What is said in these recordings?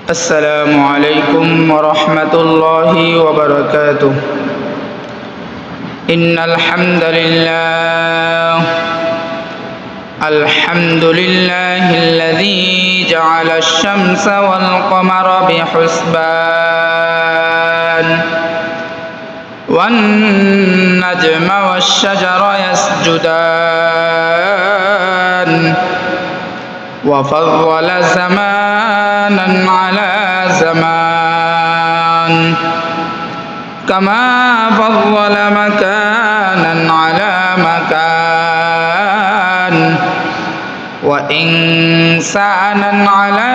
السلام عليكم ورحمة الله وبركاته. إن الحمد لله الذي جعل الشمس والقمر بحسبان والنجم والشجر يسجدان وفضل زمانا على زمان كما فضل مكانا على مكان وإنسانا على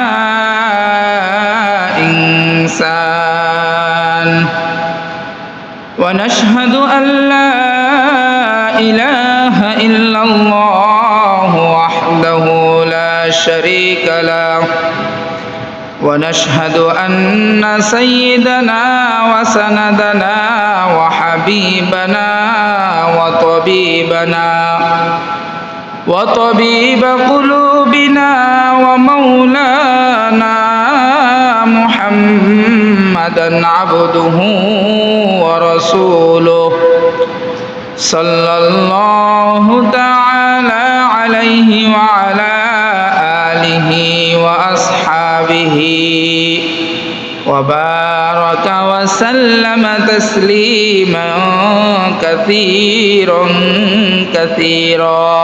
إنسان ونشهد أن لا إله إلا الله وحده لا شريك له ونشهد أن سيدنا وسندنا وحبيبنا وطبيب قلوبنا ومولانا محمدا عبده ورسوله صلى الله تعالى عليه وعلى آله وأصحابه وبارك وسلم تسليما كثيرا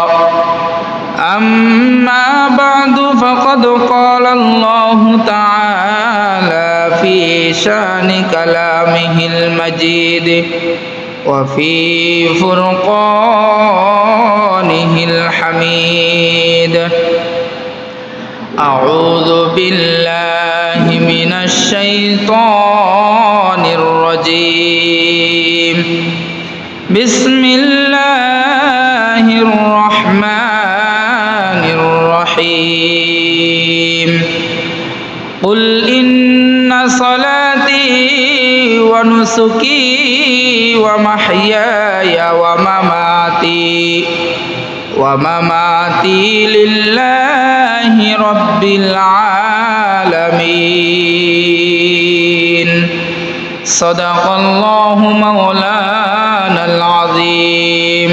أما بعد فقد قال الله تعالى في شأن كلامه المجيد وفي فرقانه الحميد. أعوذ بالله من الشيطان الرجيم. بسم الله الرحمن الرحيم. قل إن صلاتي ونسكي ومحياي ومماتي لله رب العالمين. صدق الله مولانا العظيم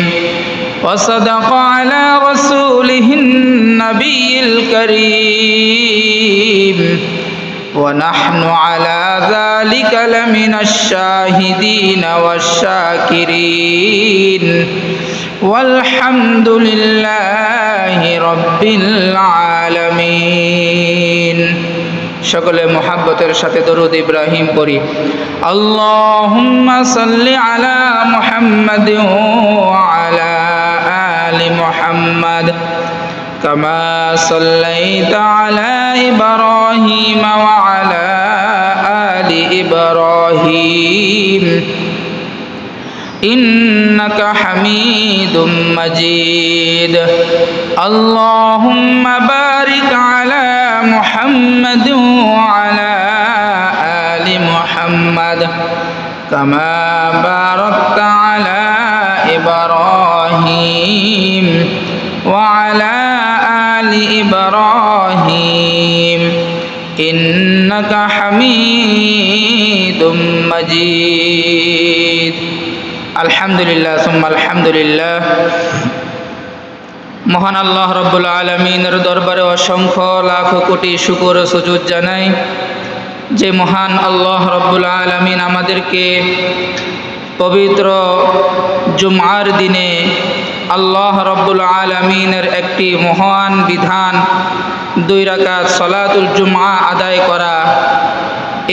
وصدق على رسوله النبي الكريم ونحن على ذلك لمن الشاهدين والشاكرين والحمد لله رب العالمين. সকলে মুহাব্বতের সাথে দরুদ ইব্রাহিম পড়ি। আল্লাহুম্মা সাল্লি আলা মুহাম্মাদ ওয়া আলা আলি মুহাম্মাদ কামা সাল্লাইতা আলা ইব্রাহিম ওয়া আলা আলি ইব্রাহিম إنك حميد مجيد. اللهم بارك على محمد وعلى آل محمد كما باركت على إبراهيم وعلى آل إبراهيم إنك حميد مجيد. আলহামদুলিল্লাহ সুম্মা আলহামদুলিল্লাহ। মহান আল্লাহ রব্বুল আলামিনের দরবারে অসংখ্য লাখ কোটি শুকর ও সুজুদ জানাই যে মহান আল্লাহ রব্বুল আলামিন আমাদেরকে পবিত্র জুমআর দিনে আল্লাহ রব্বুল আলামিনের একটি মহান বিধান 2 রাকাত সালাতুল জুমআ আদায় করা,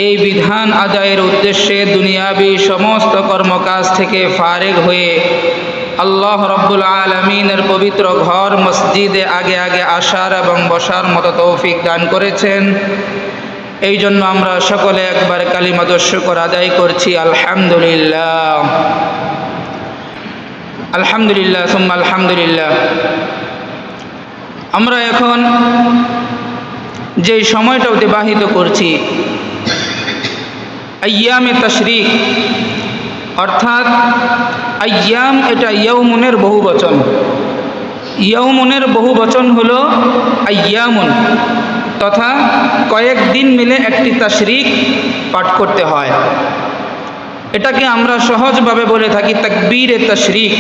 এই বিধান আদায়ের উদ্দেশ্যে দুনিয়াবি সমস্ত কর্মকাজ থেকে ফারেগ হয়ে আল্লাহ রব্বুল আলামিনের পবিত্র ঘর মসজিদে আগে আগে আসার এবং বসার মতো তৌফিক দান করেছেন। এই জন্য আমরা সকলে একবার কালিমাতুশ শুকর আদায় করছি। আলহামদুলিল্লাহ, আলহামদুলিল্লাহ সুম্মা আলহামদুলিল্লাহ। আমরা এখন যে সময়টা অতিবাহিত করছি আইয়ামে তাশরিক, অর্থাৎ আইয়াম এটা ইয়াউমুনের বহুবচন। ইয়াউমুনের বহুবচন হলো আইয়ামুন। তথা কয়েক দিন মিলে একটি তাশরিক পাঠ করতে হয়। এটাকে আমরা সহজভাবে বলে থাকি তাকবীরে তাশরিক।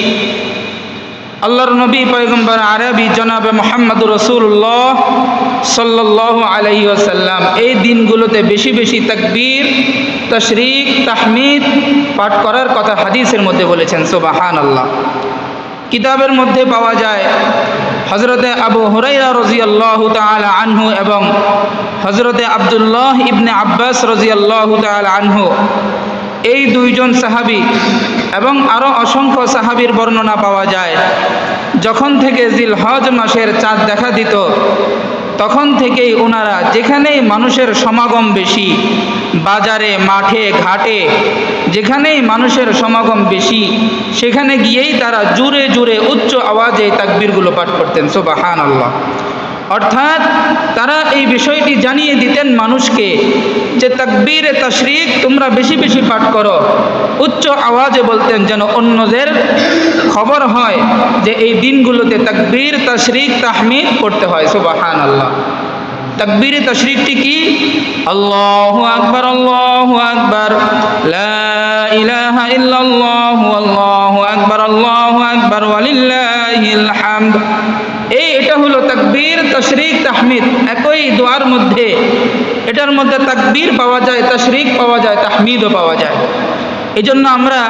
আল্লাহর নবী পয়গম্বর আরবি জনাবে মুহাম্মদুর রাসূলুল্লাহ সাল্লাল্লাহু আলাইহি ওয়াসাল্লাম এই দিনগুলোতে বেশি বেশি তাকবীর, তাশরিক, তাহমিদ পাঠ করার কথা হাদিসের মধ্যে বলেছেন। সুবহানাল্লাহ। কিতাবের মধ্যে পাওয়া যায় হযরতে আবু হুরায়রা রাদিয়াল্লাহু তাআলা আনহু এবং হযরতে আব্দুল্লাহ ইবনে আব্বাস রাদিয়াল্লাহু তাআলা আনহু এই দুইজন সাহাবী এবং আরও অসংখ্য সাহাবীর বর্ণনা পাওয়া যায়, যখন থেকে জিলহজ মাসের চাঁদ দেখা দিত তখন থেকেই ওনারা যেখানেই মানুষের সমাগম বেশি, বাজারে, মাঠে, ঘাটে, যেখানেই মানুষের সমাগম বেশি সেখানে গিয়েই তারা জোরে জোরে উচ্চ আওয়াজে তাকবীরগুলো পাঠ করতেন। সুবহানাল্লাহ। অর্থাৎ তারা এই বিষয়টি জানিয়ে দিতেন মানুষকে যে তাকবীরে তাশরিক তোমরা বেশি বেশি পাঠ করো, উচ্চ আওয়াজে বলতেন যেন অন্যদের খবর হয় যে এই দিনগুলোতে তাকবীর, তাশরিক, তাহমিদ পড়তে হয়। সুবহানাল্লাহ। তাকবীরে তাশরিকটি কি? আল্লাহু আকবার, আল্লাহু আকবার, লা ইলাহা ইল্লাল্লাহু, আল্লাহু আকবার, আল্লাহু আকবার, ওয়ালিল্লাহিল হামদ। এটা হলো তাকবীর, তাশরিক, তাহমিদ একই দোয়ার মধ্যে। এটার মধ্যে তাকবীর পাওয়া যায়, তাশরিক পাওয়া যায়, তাহমিদও পাওয়া যায়। এই জন্য আমরা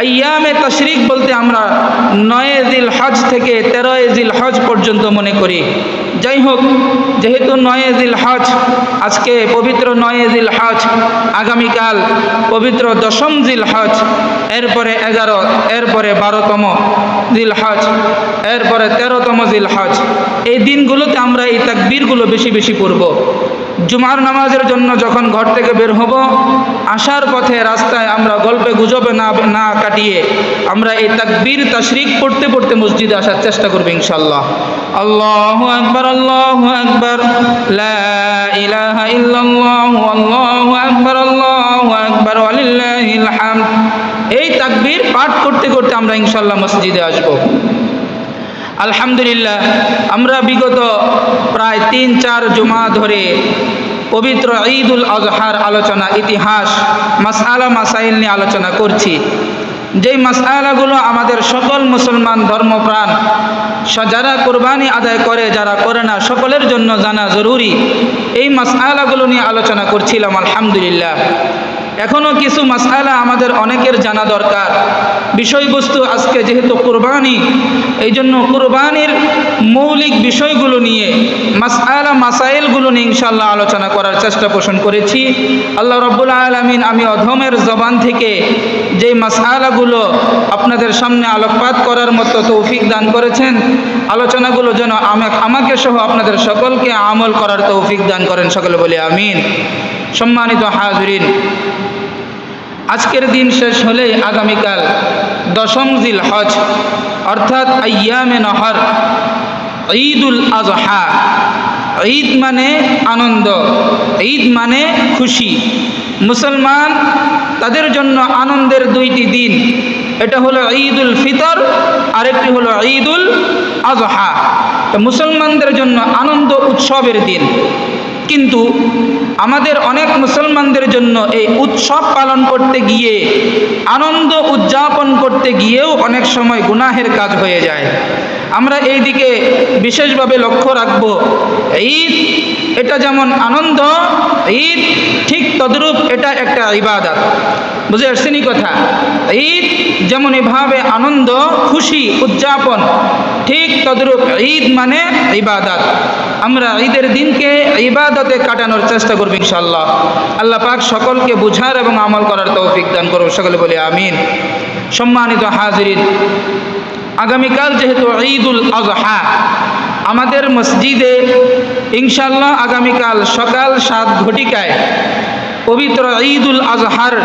আইয়ামে তাশরিক বলতে আমরা 9 জিলহজ থেকে 13 জিলহজ পর্যন্ত মনে করি। যাই হোক, যেহেতু 9 জিলহজ, আজকে পবিত্র 9 জিলহজ, আগামীকাল পবিত্র 10ম জিলহজ, এরপরে 11, এরপরে 12তম জিলহজ, এরপরে 13তম জিলহজ, এই দিনগুলোতে আমরা এই তাকবীরগুলো বেশি বেশি পড়ব। জুমার নামাজের জন্য যখন ঘর থেকে বের হব, আসার পথে রাস্তায় আমরা গল্পে গুজবে না কাটিয়ে আমরা এই তাকবীর, তাশরিক পড়তে পড়তে মসজিদে আসার চেষ্টা করব ইনশাআল্লাহ। আল্লাহু আকবার, আল্লাহু আকবার, লা ইলাহা ইল্লাল্লাহু, আল্লাহু আকবার, আল্লাহু আকবার, ওয়ালিল্লাহিল হামদ। এই তাকবীর পাঠ করতে করতে আমরা ইনশাআল্লাহ মসজিদে আসব। আলহামদুলিল্লাহ, আমরা বিগত প্রায় 3-4 জুমা ধরে পবিত্র ঈদুল আজহার আলোচনা, ইতিহাস, মাসআলা মাসাইল নিয়ে আলোচনা করছি। যেই মাসআলাগুলো আমাদের সকল মুসলমান ধর্মপ্রাণ, যারা কোরবানি আদায় করে, যারা করে না, সকলের জন্য জানা জরুরি, এই মাসআলাগুলো নিয়ে আলোচনা করছিলাম। আলহামদুলিল্লাহ, এখনও কিছু মাসআলা আমাদের অনেকের জানা দরকার। বিষয়বস্তু আজকে যেহেতু কোরবানি, এই জন্য কোরবানির মৌলিক বিষয়গুলো নিয়ে, মাসআলা মাসাইলগুলো নিয়ে ইনশাআল্লাহ আলোচনা করার চেষ্টা পোষণ করেছি। আল্লাহ রাব্বুল আলামিন আমি অধমের জবান থেকে যে মাসআলাগুলো আপনাদের সামনে আলোকপাত করার মতো তৌফিক দান করেছেন, আলোচনাগুলো যেন আমাকে সহ আপনাদের সকলকে আমল করার তৌফিক দান করেন। সকলে বলি আমিন। সম্মানিত হাজিরিন, আজকের দিন শেষ হলে আগামীকাল 10ম জিলহজ অর্থাৎ আইয়ামে নহর, ঈদুল আজহা। ঈদ মানে আনন্দ, ঈদ মানে খুশি। মুসলমান তাদের জন্য আনন্দের 2টি দিন, এটা হলো ঈদুল ফিতর, আরেকটি হলো ঈদুল আজহা। তো মুসলমানদের জন্য আনন্দ উৎসবের দিন। কিন্তু আমাদের অনেক মুসলমানদের জন্য এই উৎসব পালন করতে গিয়ে, আনন্দ উদযাপন করতে গিয়েও অনেক সময় গুনাহের কাজ হয়ে যায়। আমরা এই দিকে বিশেষভাবে লক্ষ্য রাখব। ঈদ এটা যেমন আনন্দ, ঈদ ঠিক তদ্রূপ এটা একটা ইবাদত। বুঝে আসছেনি কথা? ঈদ যেমন এভাবে আনন্দ, খুশি, উদযাপন, ঠিক তদ্রূপ ঈদ মানে ইবাদত। আমরা ঈদের দিনকে ইবাদতে কাটানোর চেষ্টা করব ইনশাআল্লাহ। আল্লাহ পাক সকলকে বুঝার এবং আমল করার তৌফিক দান করুন। সকলে বলি আমিন। সম্মানিত হাজিরিন, আগামীকাল যেহেতু ঈদুল আজহা, আমাদের মসজিদে ইনশাআল্লাহ আগামীকাল সকাল 7 ঘটিকায় পবিত্র ঈদুল আজহার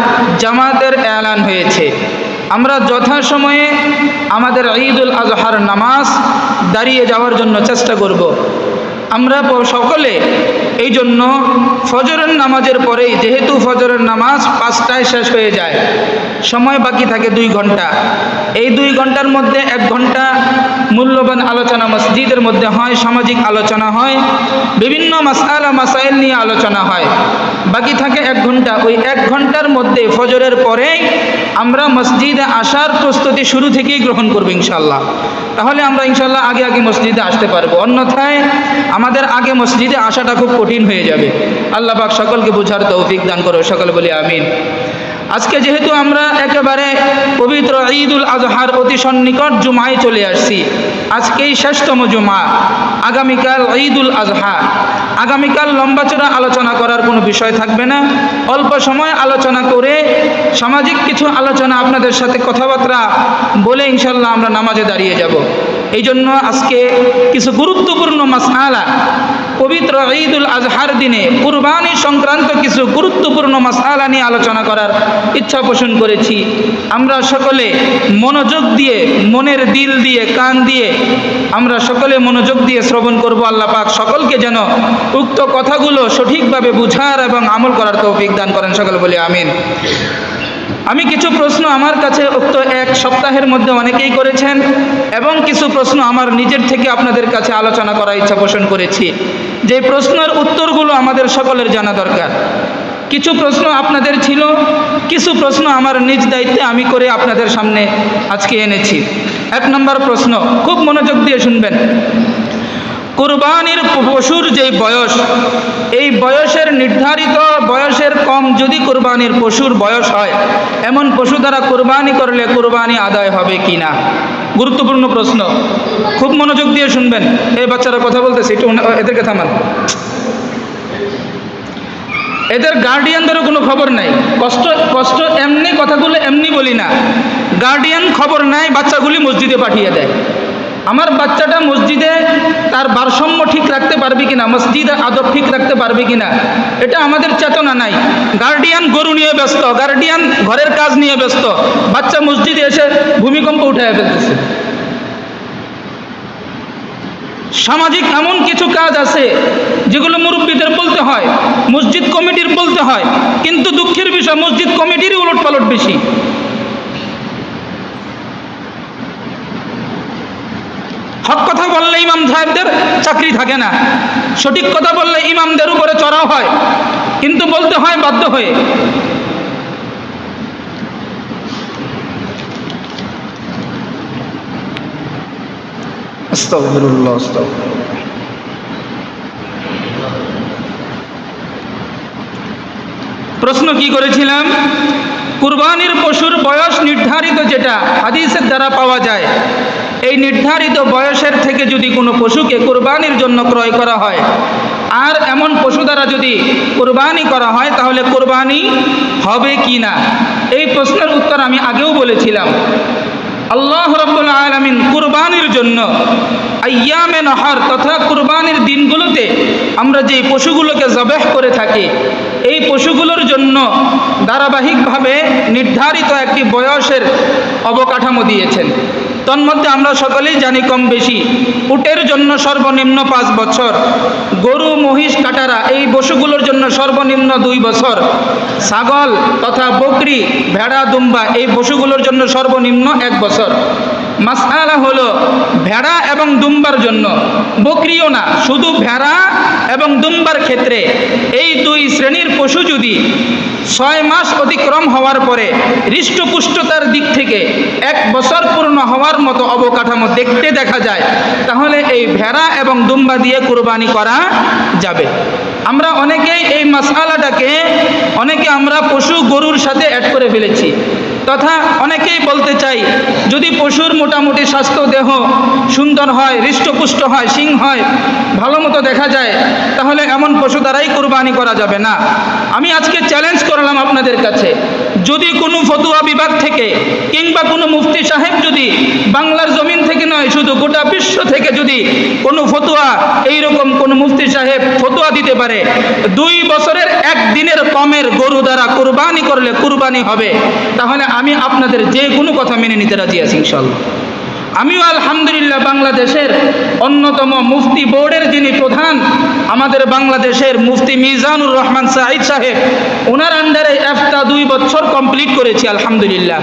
জামাতের এলান হয়েছে। আমরা যথাসময়ে আমাদের ঈদুল আজহার নামাজ দাঁড়িয়ে যাওয়ার জন্য চেষ্টা করব। আমরা সকলে এই জন্য ফজরের নামাজের পরেই, যেহেতু ফজরের নামাজ 5টায় শেষ হয়ে যায়, সময় বাকি থাকে 2 ঘন্টা, এই 2 ঘন্টার মধ্যে 1 ঘন্টা মূল্যবান আলোচনা মসজিদের মধ্যে হয়, সামাজিক আলোচনা হয়, বিভিন্ন মাসআলা মাসাইল নিয়ে আলোচনা হয়। বাকি থাকে 1 ঘন্টা। ওই 1 ঘন্টার মধ্যে ফজরের পরেই আমরা মসজিদে আসার প্রস্তুতি শুরু থেকেই গ্রহণ করব ইনশাআল্লাহ। তাহলে আমরা ইনশাআল্লাহ আগে আগে মসজিদে আসতে পারবো, অন্যথায় আমাদের আগে মসজিদে আসাটা খুব কঠিন হয়ে যাবে। আল্লাহ পাক সকলকে বুঝার তৌফিক দান করো, সকলে বলি আমিন। আজকে যেহেতু আমরা একেবারে পবিত্র ঈদুল আজহার অতি সন্নিকট জুমায় চলে আসছি, আজকেই শেষতম জুমা, আগামীকাল ঈদুল আজহা। আগামীকাল লম্বাচড়া আলোচনা করার কোনো বিষয় থাকবে না, অল্প সময় আলোচনা করে সামাজিক কিছু আলোচনা আপনাদের সাথে কথাবার্তা বলে ইনশাল্লাহ আমরা নামাজে দাঁড়িয়ে যাব। এই জন্য আজকে কিছু গুরুত্বপূর্ণ মাসআলা, পবিত্র ঈদুল আজহার দিনে কুরবানি সংক্রান্ত কিছু গুরুত্বপূর্ণ মাসআলা নিয়ে আলোচনা করার ইচ্ছা পোষণ করেছি। আমরা সকলে মনোযোগ দিয়ে, মনের দিল দিয়ে, কান দিয়ে আমরা সকলে মনোযোগ দিয়ে শ্রবণ করব। আল্লাহ পাক সকলকে যেন উক্ত কথাগুলো সঠিকভাবে বুঝার এবং আমল করার তৌফিক দান করেন, সকলে বলি আমিন। আমি কিছু প্রশ্ন আমার কাছে উক্ত 1 সপ্তাহের মধ্যে অনেকেই করেছেন এবং কিছু প্রশ্ন আমার নিজের থেকে আপনাদের কাছে আলোচনা করার ইচ্ছা পোষণ করেছি। যে প্রশ্নের উত্তরগুলো আমাদের সকলের জানা দরকার। কিছু প্রশ্ন আপনাদের ছিল, কিছু প্রশ্ন আমার নিজ দায়িত্বে আমি করে আপনাদের সামনে আজকে এনেছি। 1 নম্বর প্রশ্ন, খুব মনোযোগ দিয়ে শুনবেন। কুরবানির পশুর যে বয়স, এই বয়সের নির্ধারিত বয়সের কম যদি কুরবানির পশুর বয়স হয়, এমন পশু দ্বারা কুরবানি করলে কুরবানি আদায় হবে কি না? গুরুত্বপূর্ণ প্রশ্ন, খুব মনোযোগ দিয়ে শুনবেন। এই বাচ্চারা কথা বলতেছে, একটু এদেরকে থামান। এদের গার্ডিয়ানদেরও কোনো খবর নাই। কষ্ট এমনি, কথাগুলো এমনি বলি না, গার্ডিয়ান খবর নাই, বাচ্চাগুলি মসজিদে পাঠিয়ে দেয়। আমার বাচ্চাটা মসজিদে তার ভারসাম্য ঠিক রাখতে পারবে কিনা, মসজিদে আদব ঠিক রাখতে পারবে কিনা, এটা আমাদের চেতনা নাই। গার্ডিয়ান গরু নিয়ে ব্যস্ত, গার্ডিয়ান ঘরের কাজ নিয়ে ব্যস্ত, বাচ্চা মসজিদে এসে ভূমিকম্প উঠায় ফেলতেছে। সামাজিক এমন কিছু কাজ আছে যেগুলো মুরব্বীদের বলতে হয়, মসজিদ কমিটির বলতে হয়, কিন্তু দুঃখের বিষয় মসজিদ কমিটিরই উলটপালট বেশি। হক কথা বললে ইমাম সাহেবদের চাকরি থাকে না, সঠিক কথা বললে ইমামদের উপরে চড়াও হয়, কিন্তু বলতে হয় বাধ্য হয়ে। আস্তাগফিরুল্লাহ, আস্তাগফিরুল্লাহ। প্রশ্ন কি করেছিলাম? কুরবানির পশুর বয়স নির্ধারিত যেটা হাদিসের দ্বারা পাওয়া যায়, এই নির্ধারিত বয়সের থেকে যদি কোনো পশুকে কুরবানির জন্য ক্রয় করা হয় আর এমন পশু দ্বারা যদি কুরবানি করা হয়, তাহলে কুরবানি হবে কি না? এই প্রশ্নের উত্তর আমি আগেও বলেছিলাম। আল্লাহ রাব্বুল আলামিন কুরবানির জন্য আইয়ামে নহর তথা কুরবানির দিনগুলোতে আমরা যে পশুগুলোকে জবেহ করে থাকি, এই পশুগুলোর জন্য ধারাবাহিকভাবে নির্ধারিত একটি বয়সের অবকাঠামো দিয়েছেন। তন্মধ্যে আমরা সকলেই জানি কম বেশি, উটের জন্য সর্বনিম্ন 5 বছর, গরু মহিষ কাটারা এই পশুগুলোর জন্য সর্বনিম্ন 2 বছর, ছাগল তথা বকরি ভেড়া দুম্বা এই পশুগুলোর জন্য সর্বনিম্ন 1 বছর। মাসআলা হলো ভেড়া এবং দুম্বার জন্য, বকরিও না, শুধু ভেড়া এবং দুম্বার ক্ষেত্রে এই 2 শ্রেণীর পশু যদি 6 মাস অতিক্রম হওয়ার পরে হৃষ্টপুষ্টতার দিক থেকে 1 বছর পূর্ণ হওয়ার মতো অবকাঠামো দেখতে দেখা যায়, তাহলে এই ভেড়া এবং দুম্বা দিয়ে কুরবানি করা যাবে। আমরা অনেকেই এই মাসআলাটাকে আমরা পশু গরুর সাথে অ্যাড করে ফেলেছি, তথা অনেকেই বলতে চাই যদি পশুর মোটামুটি স্বাস্থ্য দেহ সুন্দর হয়, হৃষ্টপুষ্ট হয়, শিং হয়, ভালো মতো দেখা যায়, তাহলে এমন পশু দ্বারাই কুরবানি করা যাবে না। আমি আজকে চ্যালেঞ্জ করলাম আপনাদের কাছে, যদি কোনো ফতোয়া বিভাগ থেকে কিংবা কোনো মুফতি সাহেব যদি বাংলার জমিন থেকে নয়, শুধু গোটা বিশ্ব থেকে যদি কোনো ফতোয়া এইরকম কোনো মুফতি সাহেব ফতোয়া দিতে পারে 2 বছরের 1 দিনের কমের গরু দ্বারা কুরবানি করলে কুরবানি হবে, তাহলে আমি আপনাদের যে কোনো কথা মেনে নিতে রাজি আছি ইনশাআল্লাহ। আমিও আলহামদুলিল্লাহ বাংলাদেশের অন্যতম মুফতি বোর্ডের যিনি প্রধান আমাদের বাংলাদেশের মুফতি মিজানুর রহমান সাঈদ সাহেব, ওনার আন্ডারে ইফতা 2 বছর কমপ্লিট করেছি আলহামদুলিল্লাহ।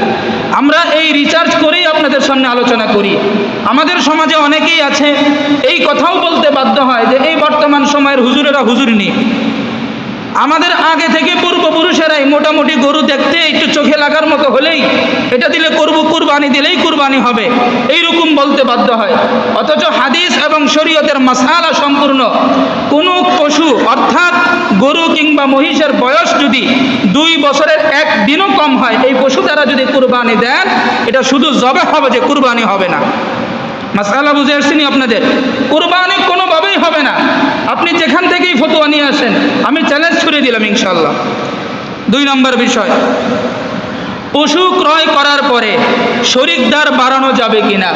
আমরা এই রিসার্চ করেই আপনাদের সামনে আলোচনা করি। আমাদের সমাজে অনেকেই আছে এই কথাও বলতে বাধ্য হয় যে এই বর্তমান সময়ের হুজুরেরা হুজুর নেই। আমাদের আগে থেকে পূর্বপুরুষেরাই মোটামুটি গরু দেখতে একটু চোখে লাগার মতো হলেই এটা দিলে করব, কুরবানি দিলেই কুরবানি হবে, এইরকম বলতে বাধ্য হয়। অথচ হাদিস এবং শরীয়তের মাসআলা সম্পূর্ণ কোনো পশু অর্থাৎ গরু কিংবা মহিষের বয়স যদি 2 বছরের 1 দিনও কম হয়, এই পশু দ্বারা যদি কুরবানি দেন এটা শুধু জবে হবে, যে কুরবানি হবে না। মাসআলা বুঝে আসছেনি আপনাদের? কুরবানি কোনোভাবেই হবে না। আপনি যেখান থেকেই ফতোয়া নিয়ে আসেন, আমি চ্যালেঞ্জ ছুড়ে দিলাম ইনশাআল্লাহ। 2 নম্বর বিষয়, পশু ক্রয় করার পরে শরীকদার বাড়ানো যাবে কিনা।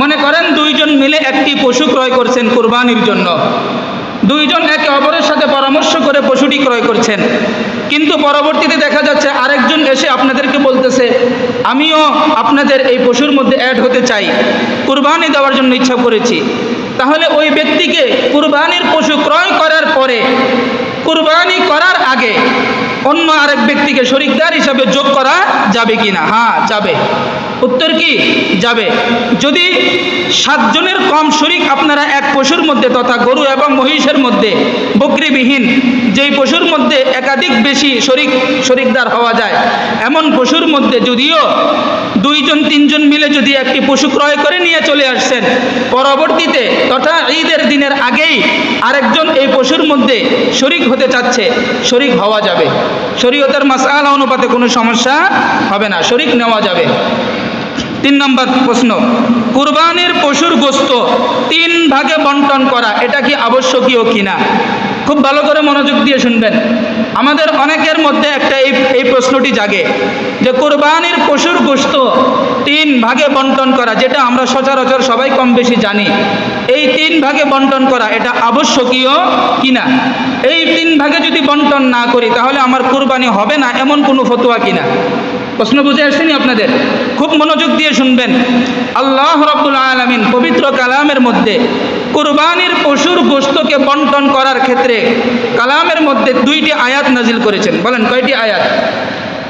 মনে করেন 2 জন মিলে একটি পশু ক্রয় করছেন কুরবানির জন্য। 2 জন একে অপরের সাথে পরামর্শ করে পশুটি ক্রয় করছেন, কিন্তু পরবর্তীতে দেখা যাচ্ছে আরেকজন এসে আপনাদেরকে বলতেছে আমিও আপনাদের এই পশুর মধ্যে অ্যাড হতে চাই, কুরবানি দেওয়ার জন্য ইচ্ছা করেছি। তাহলে ওই ব্যক্তিকে কুরবানির পশু ক্রয় করার পরে কুরবানি করার আগে অন্য আরেক ব্যক্তিকে শরীকদার হিসাবে যোগ করা যাবে কিনা? হ্যাঁ, যাবে। উত্তর কি? যাবে। যদি 7 জনের কম শরীক আপনারা এক পশুর মধ্যে তথা গরু এবং মহিষের মধ্যে, বকরিবিহীন যেই পশুর মধ্যে একাধিক বেশি শরীকদার হওয়া যায়, এমন পশুর মধ্যে যদিও 2 জন 3 জন মিলে যদি একটি পশু ক্রয় করে নিয়ে চলে আসছেন, পরবর্তীতে তথা ঈদের দিনের আগেই আরেকজন এই পশুর মধ্যে শরীক হতে চাচ্ছে, শরীক হওয়া যাবে। শরীয়তের মাসআলা অনুপাতে কোনো সমস্যা হবে না, শরীক নেওয়া যাবে। 3 নম্বর প্রশ্ন, কুরবানির পশুর গোশত 3 ভাগে বন্টন করা এটা কি আবশ্যকীয় কিনা? খুব ভালো করে মনোযোগ দিয়ে শুনবেন। আমাদের অনেকের মধ্যে একটা এই প্রশ্নটি জাগে যে কুরবানির পশুর গোশত 3 ভাগে বন্টন করা, যেটা আমরা সচরাচর সবাই কম বেশি জানি, এই 3 ভাগে বন্টন করা এটা আবশ্যকীয় কিনা। এই 3 ভাগে যদি বন্টন না করি তাহলে আমার কুরবানি হবে না, এমন কোনো ফতোয়া কিনা। প্রশ্ন বুঝে আসছেনি আপনাদের? খুব মনোযোগ দিয়ে শুনবেন। আল্লাহ রাব্বুল আলামিন পবিত্র কালামের মধ্যে কুরবানির পশুর গোশতকে বন্টন করার ক্ষেত্রে কালামের মধ্যে 2টি আয়াত নাজিল করেছেন। বলেন কয়টি আয়াত?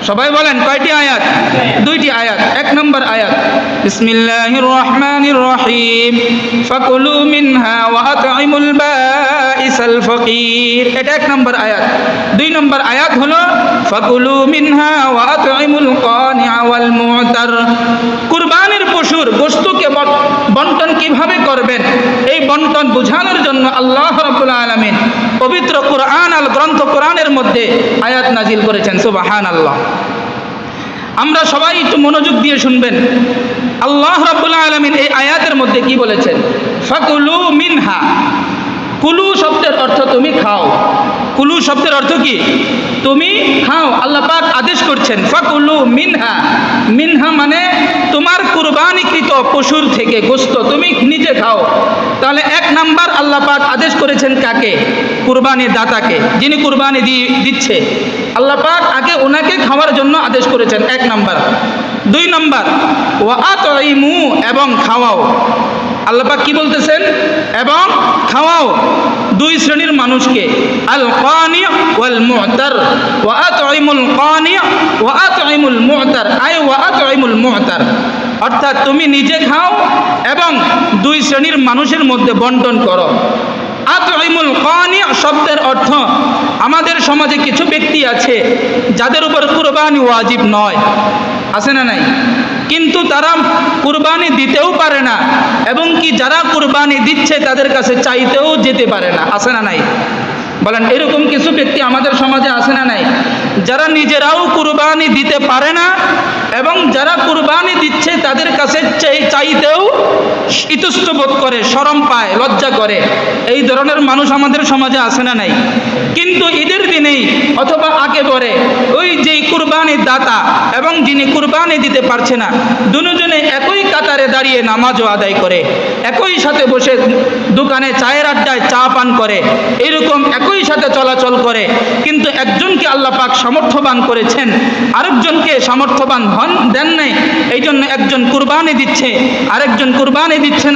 সবাই বলেন কয়টি আয়াত? 2টি আয়াত। 1 নম্বর আয়াত, বিসমিল্লাহির রহমানির রহিম, ফাকুলু মিনহা ওয়া আত'ইমুল বাঈসাল ফাকির। এটা 1 নম্বর আয়াত। 2 নম্বর আয়াত হলো ফাকুলু মিনহা ওয়া আত'ইমুল কানি'a ওয়াল মু'তার। কুরবানির পশুর গোশতকে বন্টন কিভাবে করবেন, এই বন্টন বোঝানোর জন্য আল্লাহ রাব্বুল আলামিন পবিত্র কোরআন আল গ্রন্থ কোরআনের মধ্যে আয়াত নাজিল করেছেন। সুবহানাল্লাহ। আমরা সবাই একটু মনোযোগ দিয়ে শুনবেন। আল্লাহ রাব্বুল আলামিন এই আয়াতের মধ্যে কি বলেছেন? ফাকুলু মিনহা। কুলু শব্দের অর্থ তুমি খাও। কুলু শব্দের অর্থ কি? তুমি খাও। আল্লাহ পাক আদেশ করছেন ফাকুলু মিনহা। মিনহা মানে তোমার কুরবানিকৃত পশুর থেকে গোশত তুমি নিজে খাও। তাহলে 1 নাম্বার আল্লাহ পাক আদেশ করেছেন কাকে? কুরবানির দাতাকে, যিনি কুরবানি দিচ্ছে। আল্লাহ পাক আগে ওনাকে খাওয়ার জন্য আদেশ করেছেন, 1 নাম্বার। 2 নাম্বার ওয়া আতইমু, এবং খাওয়াও। আল্লাহ পাক কি বলতেছেন? এবং খাওয়াও 2 শ্রেণীর মানুষকে, আল কানি ওয়াল মু'তার। ওয়া আতইমুল কানি ওয়া আতইমুল মু'তার, ওয়া আতইমুল মু'তার, অর্থাৎ তুমি নিজে খাও এবং 2 শ্রেণীর মানুষের মধ্যে বন্টন করো। আতইমুল কানি শব্দের অর্থ, আমাদের সমাজে কিছু ব্যক্তি আছে যাদের উপর কুরবানি ওয়াজিব নয়, আছে না নাই? কিন্তু তারা কুরবানি দিতেও পারে না, এবং কি যারা কুরবানি দিচ্ছে তাদের কাছে চাইতেও যেতে পারে না, আছে না নাই? বলেন এরকম কিছু ব্যক্তি আমাদের সমাজে আছে না নাই? যারা নিজেরাও কুরবানি দিতে পারে না এবং যারা কুরবানি দিচ্ছে তাদের কাছে চাইতেও ইতস্ত বোধ করে, শরম পায়, লজ্জা করে। এই ধরনের মানুষ আমাদের সমাজে আছে না নাই? কিন্তু ঈদের দিনেই অথবা আগে পরে ওই যে কুরবানির দাতা এবং যিনি যিনি কুরবানি দিতে পারছে না, দুজনে একই কাতারে দাঁড়িয়ে নামাজও আদায় করে, একই সাথে বসে দোকানে চায়ের আড্ডায় চা পান করে, এরকম একই সাথে চলাচল করে, কিন্তু একজনকে আল্লাহ পাক সামর্থ্যবান করেছেন, আরেকজনকে সামর্থ্যবান দেন নাই, এই জন্য একজন কুরবানি দিচ্ছে, আরেকজন কুরবানি দিচ্ছে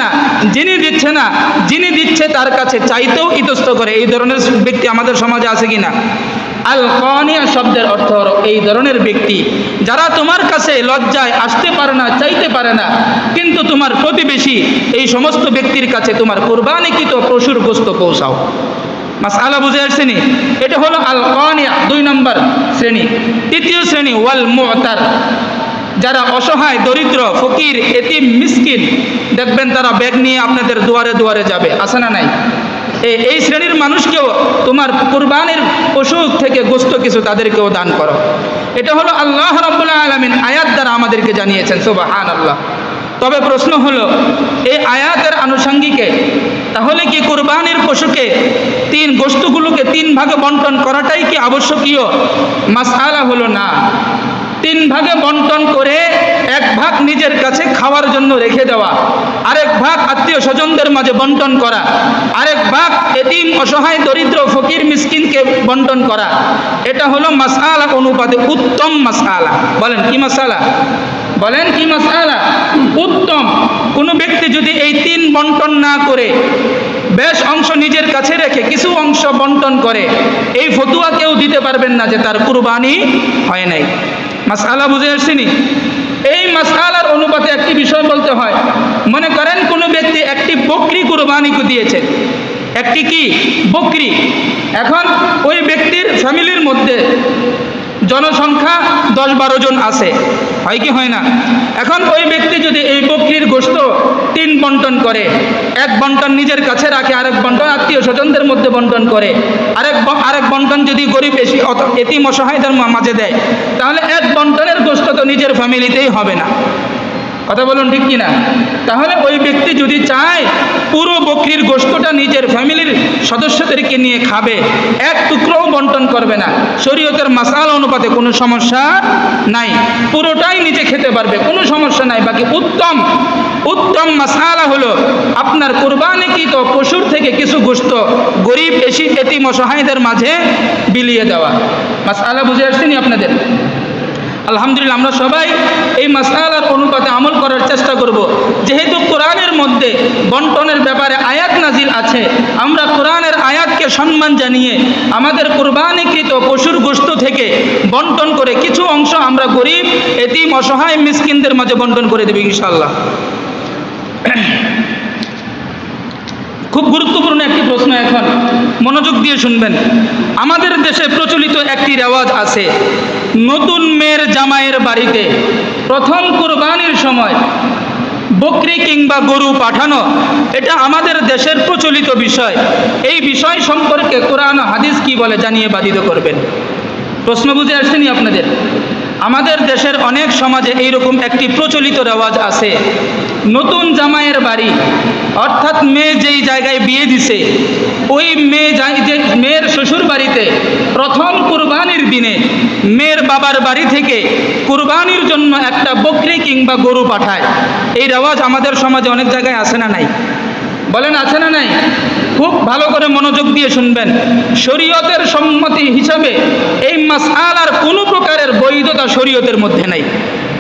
না। যিনি দিচ্ছে তার কাছে চাইতেও ইতস্ত করে। এই ধরনের ব্যক্তি আমাদের সমাজে আছে কিনা? আল কানিয়া শব্দের অর্থ হলো এই ধরনের ব্যক্তি যারা তোমার কাছে লজ্জায় আসতে পারে না, চাইতে পারে না, কিন্তু তোমার প্রতিবেশী এই সমস্ত ব্যক্তির কাছে তোমার কুরবানিকৃত পশুর গোশত পৌঁছাও। মাসআলা বুঝে আসছেনি? এটা হলো আল কানিয়া 2 নম্বর শ্রেণী। তৃতীয় শ্রেণী ওয়াল মু'তার, যারা অসহায়, দরিদ্র, ফকির, এতিম, মিসকিন, দেখবেন তারা ব্যাগ নিয়ে আপনাদের দুয়ারে দুয়ারে যাবে, আছে না নাই? এই শ্রেণীর মানুষকেও তোমার কুরবানির পশু থেকে গোশত কিছু তাদেরকেও দান করো। এটা হলো আল্লাহ রাব্বুল আলামিন আয়াত দ্বারা আমাদেরকে জানিয়েছেন। সুবহানাল্লাহ। তবে প্রশ্ন হলো, এই আয়াতের আনুষঙ্গিকে তাহলে কি কুরবানির পশুকে গোশতগুলোকে 3 ভাগে বন্টন করাটাই কি আবশ্যকীয়? মাসআলা হলো না। 3 ভাগে বন্টন করে 1 ভাগ নিজের কাছে খাওয়ার জন্য রেখে দেওয়া, আরেক ভাগ আত্মীয় স্বজনদের মাঝে বন্টন করা, আরেক ভাগ এতিম, অসহায়, দরিদ্র, ফকির, মিসকিনকে বন্টন করা, এটা হলো মাসআলা অনুপাতে উত্তম মাসআলা। বলেন কি মাসআলা? বলেন কি মাসআলা? উত্তম। কোনো ব্যক্তি যদি এই 3 বন্টন না করে বেশ অংশ নিজের কাছে রেখে কিছু অংশ বন্টন করে, এই ফতুয়া কেউ দিতে পারবেন না যে তার কুরবানি হয় নাই। মাসআলা বুঝে আসছেনি? এই মাসআলার অনুপাতে একটি বিষয় বলতে হয়। মনে করেন কোনো ব্যক্তি একটি বকরি কুরবানি দিয়েছে, একটি কি বকরি। এখন ওই ব্যক্তির ফ্যামিলির মধ্যে জনসংখ্যা 10-12 জন আছে, হয় কি হয় না? এখন ওই ব্যক্তি যদি এই বকরির গোশত 3 বন্টন করে, 1 বন্টন নিজের কাছে রাখে, আরেক বন্টন আত্মীয় স্বজনদের মধ্যে বন্টন করে, আরেক বন্টন যদি গরিব এতিম অসহায়দের মাঝে দেয়, তাহলে 1 বন্টনের গোশত তো নিজের ফ্যামিলিতেই হবে না। কথা বলুন ঠিক কিনা? তাহলে ওই ব্যক্তি যদি চায় পুরো বকরির গোশতটা নিজের ফ্যামিলির সদস্যদেরকে নিয়ে খাবে, 1 টুকরোও বন্টন করবে না, শরীয়তের মাসআলা অনুপাতে কোনো সমস্যা নাই, পুরোটাই নিজে খেতে পারবে, কোনো সমস্যা নাই। বাকি উত্তম মাসআলা হলো আপনার কুরবানিকৃত পশুর থেকে কিছু গোশত গরিব, এতিম, অসহায়দের মাঝে বিলিয়ে দেওয়া। মাসআলা বুঝে আসছেনি আপনাদের? আলহামদুলিল্লাহ, আমরা সবাই এই মাসআলার অনুপাতে আমল করার চেষ্টা করব। যেহেতু কোরআনের মধ্যে বন্টনের ব্যাপারে আয়াত নাজিল আছে, আমরা কোরআনের আয়াতকে সম্মান জানিয়ে আমাদের কুরবানিকৃত পশুর গোশত থেকে বন্টন করে কিছু অংশ আমরা গরিব, এতিম, অসহায়, মিসকিনদের মাঝে বন্টন করে দেব ইনশাআল্লাহ। খুব গুরুত্বপূর্ণ একটি প্রশ্ন, এখন মনোযোগ দিয়ে শুনবেন। আমাদের দেশে প্রচলিত একটি রেওয়াজ আছে, নতুন মেয়ের জামাইয়ের বাড়িতে প্রথম কুরবানির সময় বকরি কিংবা গরু পাঠানো, এটা আমাদের দেশের প্রচলিত বিষয়। এই বিষয় সম্পর্কে কোরআন হাদিস কি বলে জানিয়ে বাধিত করবেন। প্রশ্ন বুঝে আসছেনি আপনাদের? আমাদের দেশের অনেক সমাজে এইরকম একটি প্রচলিত রেওয়াজ আছে, নতুন জামাইয়ের বাড়ি অর্থাৎ মেয়ে যেই জায়গায় বিয়ে দিছে, ওই মেয়ের শ্বশুর বাড়িতে প্রথম কুরবানির দিনে মেয়ের বাবার বাড়ি থেকে কুরবানির জন্য একটা বকরি কিংবা গরু পাঠায়। এই রেওয়াজ আমাদের সমাজে অনেক জায়গায় আছে না নাই? বলেন আছে না নাই? খুব ভালো করে মনোযোগ দিয়ে শুনবেন। শরীয়তের সম্মতি হিসাবে এই মাসআলার কোনো প্রকারের বৈধতা শরীয়তের মধ্যে নাই।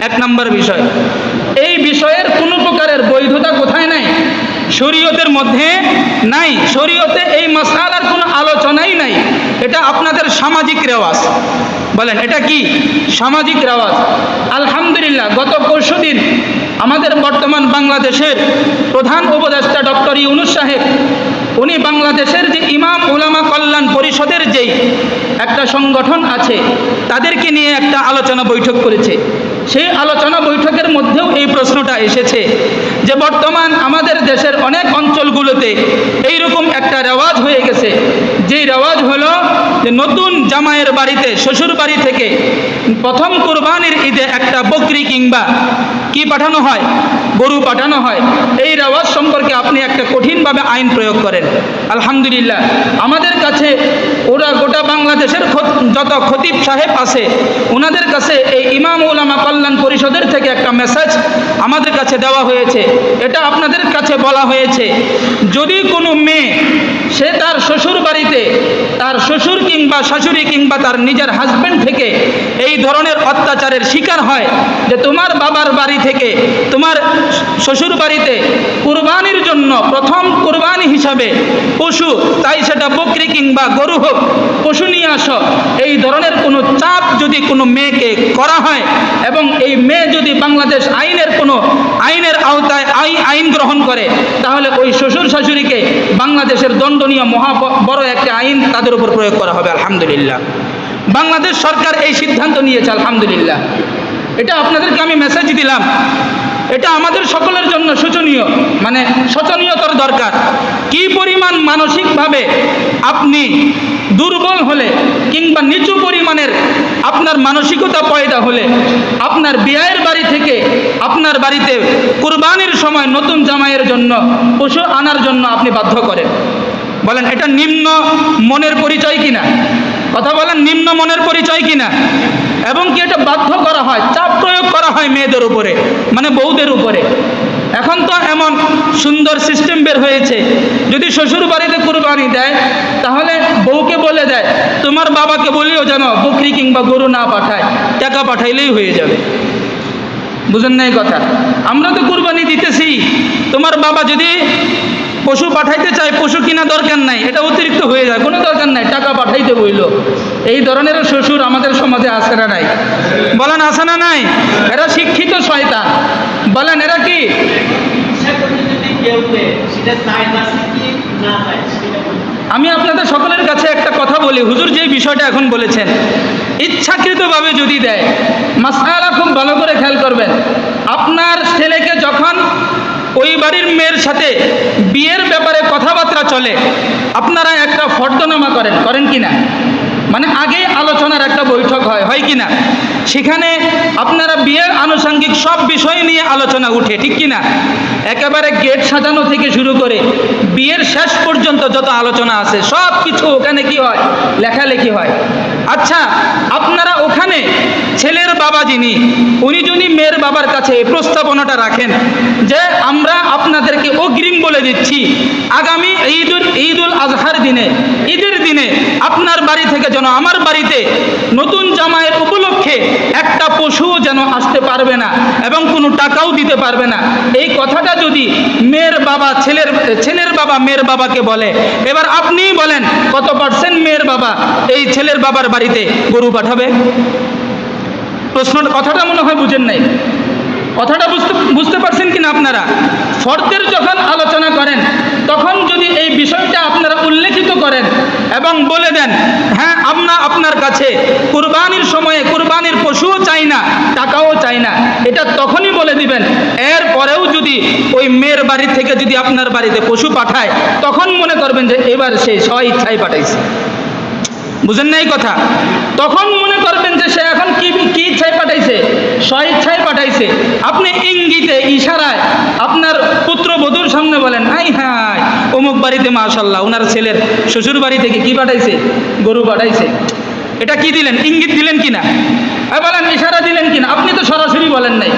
1 নম্বর বিষয়, এই বিষয়ের কোনো প্রকারের বৈধতা কোথায় নাই? শরীয়তের মধ্যে নাই। শরীয়তে এই মাসআলার কোনো আলোচনাই নাই। এটা আপনাদের সামাজিক রেওয়াজ। বলেন এটা কি? সামাজিক রেওয়াজ। আলহামদুলিল্লাহ, গত পরশুদিন আমাদের বর্তমান বাংলাদেশের প্রধান উপদেষ্টা ডক্টর ইউনূস সাহেব, উনি বাংলাদেশের যে ইমাম উলামা কল্যাণ পরিষদের যেই একটা সংগঠন আছে, তাদেরকে নিয়ে একটা আলোচনা বৈঠক করেছে। সেই আলোচনা বৈঠকের মধ্যেও এই প্রশ্নটা এসেছে যে বর্তমান আমাদের দেশের অনেক অঞ্চলগুলোতে এইরকম একটা রেওয়াজ হয়ে গেছে, যেই রেওয়াজ হলো যে নতুন জামাইয়ের বাড়িতে শ্বশুর বাড়ি থেকে প্রথম কুরবানির ঈদে একটা বকরি কিংবা কি পাঠানো হয়? গরু পাঠানো হয়। এই রেওয়াজ সম্পর্কে আপনি একটা কঠিনভাবে আইন প্রয়োগ করেন। আলহামদুলিল্লাহ, আমাদের কাছে ওরা গোটা বাংলাদেশের যত খতিব সাহেব আছে ওনাদের কাছে এই ইমাম উলামা কল্যাণ পরিষদের থেকে একটা মেসেজ আমাদের কাছে দেওয়া হয়েছে। এটা আপনাদের কাছে বলা হয়েছে, যদি কোনো মেয়ে সে তার শ্বশুর বাড়িতে তার শ্বশুর কিংবা শাশুড়ি কিংবা তার নিজের হাজব্যান্ড থেকে এই ধরনের অত্যাচারের শিকার হয় যে তোমার বাবার বাড়ি থেকে তোমার শ্বশুর বাড়িতে কুরবানির জন্য প্রথম কুরবানি হিসাবে পশু, তাই সেটা বকরি কিংবা গরু হোক, পশু নিয়ে আসো, এই ধরনের কোনো চাপ যদি কোনো মেয়েকে করা হয় এবং এই মেয়ে যদি বাংলাদেশ আইনের আওতায় আইন গ্রহণ করে, তাহলে ওই শ্বশুর শাশুড়িকে বাংলাদেশের দণ্ডনীয় বড় একটা আইন তাদের উপর প্রয়োগ করা হবে। আলহামদুলিল্লাহ, বাংলাদেশ সরকার এই সিদ্ধান্ত নিয়েছে। আলহামদুলিল্লাহ, এটা আপনাদেরকে আমি মেসেজ দিলাম। এটা আমাদের সকলের জন্য শোচনীয়তার দরকার। কি পরিমাণ মানসিকভাবে আপনি দুর্বল হলে কিংবা নিচু পরিমাণের আপনার মানসিকতা পয়দা হলে আপনার বিয়ের বাড়ি থেকে আপনার বাড়িতে কুরবানির সময় নতুন জামাইয়ের জন্য পশু আনার জন্য আপনি বাধ্য করেন। বলেন এটা নিম্ন মনের পরিচয় কিনা? কথা বলেন, নিম্ন মনের পরিচয় কিনা? এবং কি এটা বাধ্য করা হয়, চাপ প্রয়োগ করা হয় মেয়েদের উপরে, মানে বউদের উপরে। এখন তো এমন সুন্দর সিস্টেম বের হয়েছে, যদি শ্বশুর বাড়িতে কুরবানি দেয় তাহলে বউকে বলে দেয় তোমার বাবাকে বলিও যেন বকরি কিংবা গরু না পাঠায়, টাকা পাঠাইলেই হয়ে যাবে। বুঝেন না এই কথা? আমরা তো কুরবানি দিতেছি, তোমার বাবা যদি পশু পাঠাইতে চায় পশু কিনা দরকার নাই, এটা অতিরিক্ত হয়ে যায়, কোনো দরকার নাই, টাকা পাঠাইতে বইল। এই ধরনের শ্বশুর আমাদের সমাজে আছে না নাই? বলেন আছে না নাই? এরা শিক্ষিত শয়তান। বলেন এরা কি? আমি আপনাদের সকলের কাছে একটা কথা বলি, হুজুর যেই বিষয়টা এখন বলেছেন, ইচ্ছাকৃতভাবে যদি দেয়, মাসআলা খুব ভালো করে খেয়াল করবেন। আপনার ছেলেকে যখন ওই বাড়ির মেয়ের সাথে বিয়ের ব্যাপারে কথাবার্তা চলে, আপনারা একটা ফর্দনামা করেন কিনা? মানে আগে আলোচনার একটা বৈঠক হয় কিনা? সেখানে আপনারা বিয়ের আনুষঙ্গিক সব বিষয় নিয়ে আলোচনা উঠে, ঠিক কিনা? একেবারে গেট সাজানো থেকে শুরু করে বিয়ের শেষ পর্যন্ত যত আলোচনা আছে সব কিছু ওখানে কি হয়, লেখালেখি হয়। আচ্ছা, আপনারা ওখানে ছেলের বাবা যিনি, উনি যদি মেয়ের বাবার কাছে এই প্রস্তাবনাটা রাখেন যে আমরা আপনাদেরকে অগ্রিম বলে দিচ্ছি, আগামী ঈদুল আজহার দিনে, ঈদের দিনে আপনার বাড়ি থেকে যেন আমার বাড়িতে নতুন জামাইয়ের উপলক্ষে একটা পশুও যেন আসতে পারবে না এবং কোনো টাকাও দিতে পারবে না, এই কথাটা যদি মেয়ের বাবা ছেলের বাবা মেয়ের বাবাকে বলে, এবার আপনিই বলেন কত পার্সেন্ট মেয়ের বাবা এই ছেলের বাবার বাড়িতে গরু পাঠাবে? কথাটা মনে হয় বুঝেন নাই। কথাটা বুঝতে পারছেন কিনা আপনারা? ফর্দের যখন আলোচনা করেন তখন যদি এই বিষয়টা আপনারা উল্লেখিত করেন এবং বলে দেন হ্যাঁ আমরা আপনার কাছে কুরবানির সময়ে কুরবানির পশুও চাই না, টাকাও চাই না, এটা তখনই বলে দিবেন। এরপরেও যদি ওই মেয়ের বাড়ি থেকে যদি আপনার বাড়িতে পশু পাঠায়, তখন মনে করবেন যে এবার সে স্ব ইচ্ছায় পাঠাইছে। বুঝেন না এই কথা? তখন মনে করবেন যে সে এখন কি ইচ্ছায় পাঠাইছে, স্ব ইচ্ছায় পাঠাইছে। আপনি ইঙ্গিতে ইশারায় আপনার পুত্রবধূর সামনে বলেন হাই হাই অমুক বাড়িতে মাশাআল্লাহ ওনার ছেলের শ্বশুর বাড়ি থেকে কি পাঠাইছে, গরু পাঠাইছে। এটা কি দিলেন? ইঙ্গিত দিলেন কিনা? বলেন ইশারা দিলেন কিনা? আপনি তো সরাসরি বলেন নাই,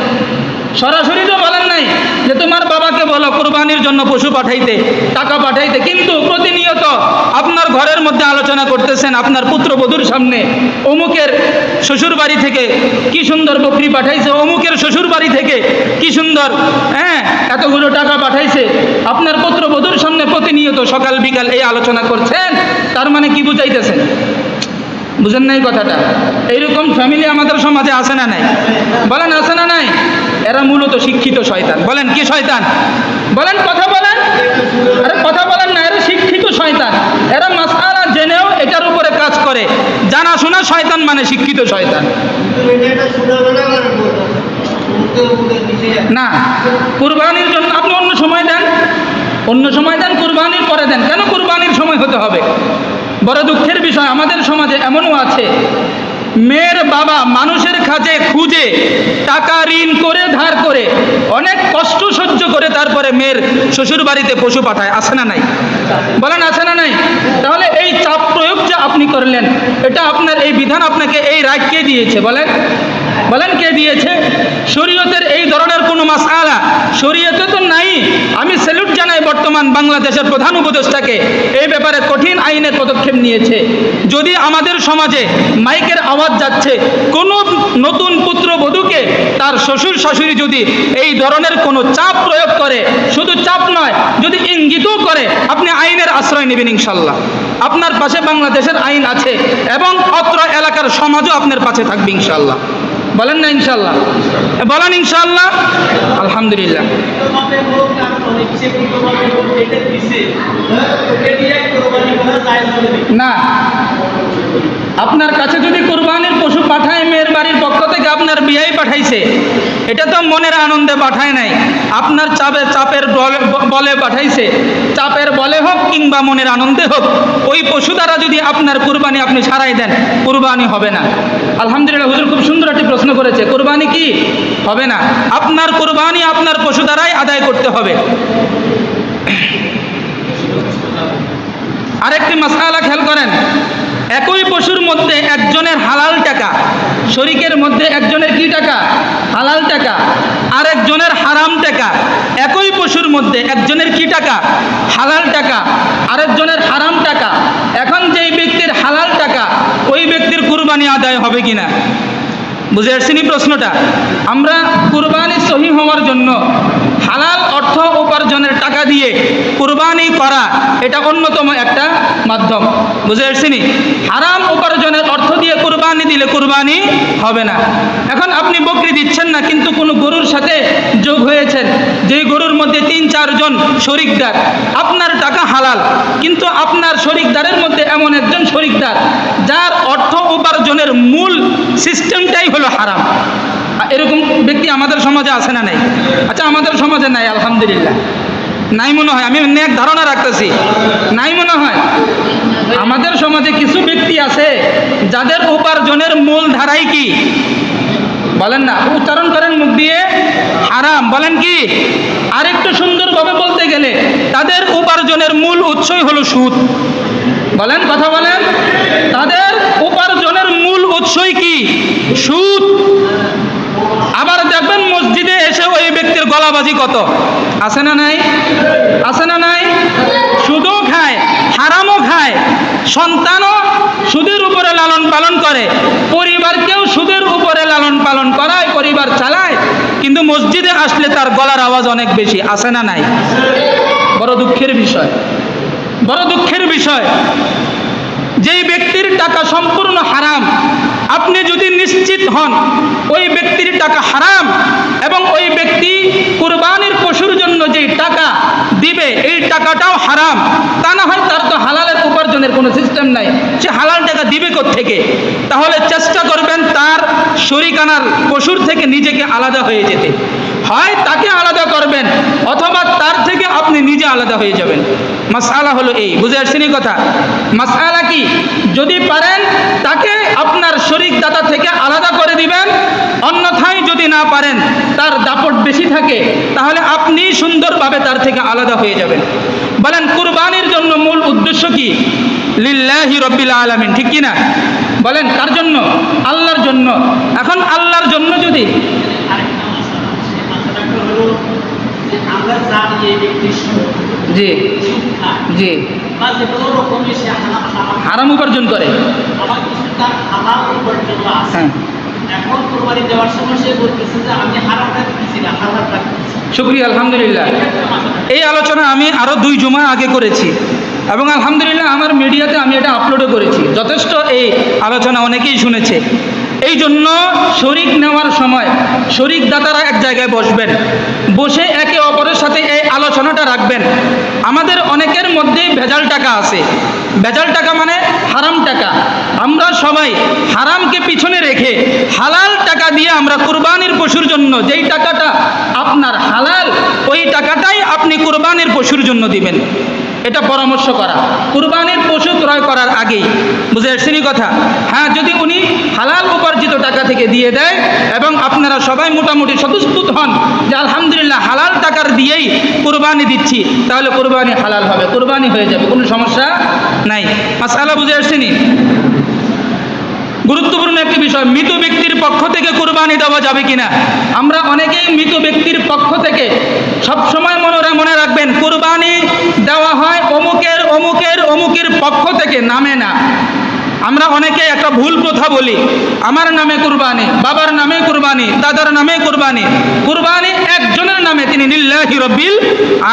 সরাসরি তো বলেন নাই যে তোমার বাবাকে বলো কুরবানির জন্য পশু পাঠাইতে, টাকা পাঠাইতে, কিন্তু প্রতিনিয়ত আপনার ঘরের মধ্যে আলোচনা করতেছেন আপনার পুত্রবধূর সামনে, অমুকের শ্বশুর বাড়ি থেকে কি সুন্দর বকরি পাঠাইছে, অমুকের শ্বশুর বাড়ি থেকে কি সুন্দর এতগুলো টাকা পাঠাইছে। আপনার পুত্রবধূর সামনে প্রতিনিয়ত সকাল বিকাল এই আলোচনা করছেন, তার মানে কি বুঝাইতেছেন? বুঝেন নাই কথাটা? এইরকম ফ্যামিলি আমাদের সমাজে আছে না নাই? বলেন আছে না নাই? এরা মূলত শিক্ষিত শয়তান। বলেন কি শয়তান? বলেন, কথা বলেন। আরে কথা বলেন না, এরা শিক্ষিত শয়তান। এরা মাসআলা জেনেও এটার উপরে কাজ করে। জানা শোনা শয়তান মানে শিক্ষিত শয়তান না। কুরবানির জন্য আপনি অন্য সময় দেন, কুরবানির পরে দেন। কেন কুরবানির সময় হতে হবে? বড় দুঃখের বিষয়, আমাদের সমাজে এমনও আছে মেয়ের বাবা মানুষের কাছে খুঁজে টাকা ঋণ করে ধার করে অনেক কষ্ট সহ্য করে তারপরে মেয়ের শ্বশুর বাড়িতে পশু পাঠায়, আছে না নাই? বলেন আছে না নাই? তাহলে এই চাপ প্রয়োগ যে আপনি করলেন, এটা আপনার এই বিধান আপনাকে এই রাইট কে দিয়েছে? বলেন বলেন কে দিয়েছে? শরীয়তের এই ধরনের কোনো মাসআলা শরীয়তে তো নাই। আমি স্যালুট জানাই বর্তমান বাংলাদেশের প্রধান উপদেষ্টাকে, এই ব্যাপারে কঠিন আইনের পদক্ষেপ নিয়েছে। যদি আমাদের সমাজে মাইকের আওয়াজ যাচ্ছে, কোনো নতুন পুত্রবধূকে তার শ্বশুর শাশুড়ি যদি এই ধরনের কোনো চাপ প্রয়োগ করে, শুধু চাপ নয়, যদি ইঙ্গিতও করে, আপনি আইনের আশ্রয় নেবেন ইনশাল্লাহ। আপনার পাশে বাংলাদেশের আইন আছে এবং অত্র এলাকার সমাজও আপনার পাশে থাকবে ইনশাল্লাহ। বলেন না ইনশাল্লাহ? বলেন ইনশাল্লাহ। আলহামদুলিল্লাহ। না, আপনার কাছে যদি কুরবানির পশু পাঠায় মেয়ের বাড়ির পক্ষ থেকে, আপনার বিয়াই পাঠাইছে, এটা তো মনের আনন্দে পাঠায় নাই, আপনার চাপের বলে পাঠাইছে। চাপের বলে হোক কিংবা মনের আনন্দে হোক, ওই পশু দ্বারা যদি আপনার কুরবানি আপনি ছাড়াই দেন, কুরবানি হবে না। আলহামদুলিল্লাহ, হুজুর খুব সুন্দর একটি প্রশ্ন করেছে। কুরবানি কি হবে না? আপনার কুরবানি আপনার পশু দ্বারাই আদায় করতে হবে। আরেকটি মাসআলা খেয়াল করেন, একই পশুর মধ্যে একজনের হালাল টাকা, শরীকের মধ্যে একজনের কি টাকা? হালাল টাকা, আরেকজনের হারাম টাকা। একই পশুর মধ্যে একজনের কি টাকা? হালাল টাকা, আরেকজনের হারাম টাকা। এখন যেই ব্যক্তির হালাল টাকা, ওই ব্যক্তির কুরবানি আদায় হবে কিনা? বুঝে আসছেন প্রশ্নটা? আমরা কুরবানি সহি হওয়ার জন্য হালাল অর্থ উপার্জনের টাকা দিয়ে কুরবানি করা, এটা অন্যতম একটা মাধ্যম। বুঝে আসছেন? হারাম উপার্জনের অর্থ দিয়ে কুরবানি দিলে কুরবানি হবে না। এখন আপনি বকরি দিচ্ছেন না, কিন্তু কোনো গরুর সাথে যোগ হয়েছেন, যেই গরুর মধ্যে 3-4 জন শরিকদার, আপনার টাকা হালাল, কিন্তু আপনার শরিকদারের মধ্যে এমন একজন শরিকদার যার অর্থ উপার্জনের মূল সিস্টেমটাই হলো হারাম। এরকম ব্যক্তি আমাদের সমাজে আছে না নাই? আচ্ছা, আমাদের সমাজে নাই, আলহামদুলিল্লাহ নাই মনে হয়, আমি অন্য এক ধারণা রাখতেছি, নাই মনে হয়। আমাদের সমাজে কিছু ব্যক্তি আছে যাদের উপার্জনের মূল ধারাই কি? বলেন না, উচ্চারণ করেন মুখ দিয়ে, হারাম। বলেন কি? আরেকটু সুন্দরভাবে বলতে গেলে তাদের উপার্জনের মূল উৎসই হলো সুদ। বলেন, কথা বলেন। তাদের উপার্জনের মূল উৎসই কি? সুদ। আবার দেখবেন মসজিদে এসে ওই ব্যক্তির গলাবাজি কত, আছে না নাই? আছে না নাই? সুদও খায়, হারামও খায়, সন্তানও সুদের উপরে লালন পালন করে, পরিবারকেও সুদের উপরে লালন পালন করায়, পরিবার চালায়, কিন্তু মসজিদে আসলে তার গলার আওয়াজ অনেক বেশি, আছে না নাই? বড় দুঃখের বিষয়, বড় দুঃখের বিষয়। যেই ব্যক্তির টাকা সম্পূর্ণ হারাম, আপনি যদি নিশ্চিত হন ওই ব্যক্তির টাকা হারাম এবং ওই ব্যক্তি কুরবানির পশুর জন্য যেই টাকা দিবে এই টাকাটাও হারাম, তা না হয় তার তো হালালের উপার্জনের কোনো সিস্টেম নাই, সে হালাল টাকা দিবে কোত্থেকে? তাহলে চেষ্টা করবেন তার শরিকানার পশুর থেকে নিজেকে আলাদা হয়ে যেতে। হয় তাকে আলাদা করবেন অথবা তার থেকে আপনি নিজে আলাদা হয়ে যাবেন। মাসআলা হলো এই, বুঝে আসছেন কথা? মাসআলা কি? যদি পারেন তাকে আপনার শরিক দাতা থেকে আলাদা করে দিবেন, অন্যথায় যদি না পারেন, তার দাপট বেশি থাকে, তাহলে আপনি সুন্দরভাবে তার থেকে আলাদা হয়ে যাবেন। বলেন, কুরবানির জন্য মূল উদ্দেশ্য কি? লিল্লাহি রাব্বিল আলামিন, ঠিক কি না? বলেন, কার জন্য? আল্লাহর জন্য। এখন আল্লাহর জন্য যদি জি জি হারাম উপার্জন করে, হ্যাঁ, শুকরিয়া, আলহামদুলিল্লাহ। এই আলোচনা আমি আরো 2 জুমা আগে করেছি এবং আলহামদুলিল্লাহ আমার মিডিয়াতে আমি এটা আপলোডও করেছি, যথেষ্ট এই আলোচনা অনেকেই শুনেছে। এই জন্য শরিক নেওয়ার সময় শরিক দাতারা এক জায়গায় বসবেন, বসে একে অপরের সাথে এই আলোচনাটা রাখবেন। আমাদের অনেকের মধ্যেই ভেজাল টাকা আছে, ভেজাল টাকা মানে হারাম টাকা। আমরা সবাই হারামকে পিছনে রেখে হালাল টাকা দিয়ে আমরা কুরবানির পশুর জন্য যেই টাকাটা আপনার হালাল, ওই টাকাটাই আপনি কুরবানির পশুর জন্য দিবেন। এটা পরামর্শ করা কুরবানির পশু ক্রয় করার আগেই। বুঝে আসছেন কথা? হ্যাঁ, যদি উনি হালাল উপার্জিত টাকা থেকে দিয়ে দেয় এবং আপনারা সবাই মোটামুটি স্বতঃস্ফূর্ত হন যে আলহামদুলিল্লাহ হালাল টাকার দিয়েই কুরবানি দিচ্ছি, তাহলে কুরবানি হালাল হবে, কুরবানি হয়ে যাবে, কোনো সমস্যা নাই। মাসআলা বুঝে আসছেন? গুরুত্বপূর্ণ একটি বিষয়, মৃত ব্যক্তির পক্ষ থেকে কুরবানি দেওয়া যাবে কিনা। আমরা অনেকেই মৃত ব্যক্তির পক্ষ থেকে, সবসময় মনে রাখবেন, কুরবানি দেওয়া হয় অমুকের অমুকের অমুকের পক্ষ থেকে, নামে না। আমরা অনেকে একটা ভুল প্রথা বলি, আমার নামে কুরবানি, বাবার নামে কুরবানি, দাদার নামে কুরবানি। কুরবানি একজনের নামে, তিনি লিল্লাহি রাব্বিল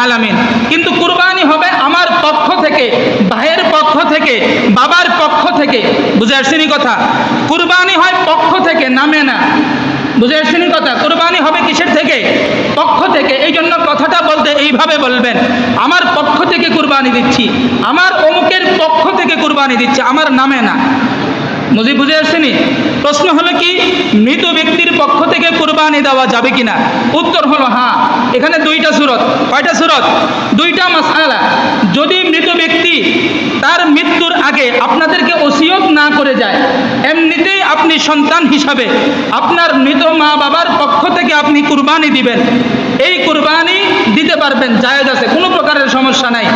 আলামিন। কিন্তু কুরবানি হবে আমার পক্ষ থেকে, ভাইয়ের পক্ষ থেকে, বাবার পক্ষ থেকে। বুঝে আসছেন কথা? কুরবানি হয় পক্ষ থেকে, নামে না। বুঝে আসছেন কথা? কুরবানি হবে কিসের থেকে? পক্ষ থেকে। এই জন্য কথাটা বলতে এইভাবে বলবেন, আমার পক্ষ থেকে কুরবানি দিচ্ছি, আমার অমুকের পক্ষ থেকে কুরবানি দিচ্ছি, আমার নামে না। বুঝে আসছেনি? প্রশ্ন হলো কি, মৃত ব্যক্তির পক্ষ থেকে কুরবানি দেওয়া যাবে কিনা? উত্তর হলো হ্যাঁ। এখানে দুইটা সূরত। কয়টা সূরত? দুইটা মাসআলা। যদি মৃত ব্যক্তি তার মৃত্যুর আগে আপনাদেরকে ওসিয়ত না করে যায়, এমনিতেই আপনি সন্তান হিসাবে আপনার মৃত মা বাবার পক্ষ থেকে আপনি কুরবানি দিবেন, এই কুরবানি দিতে পারবেন, জায়েজ আছে, কোনো প্রকারের সমস্যা নাই।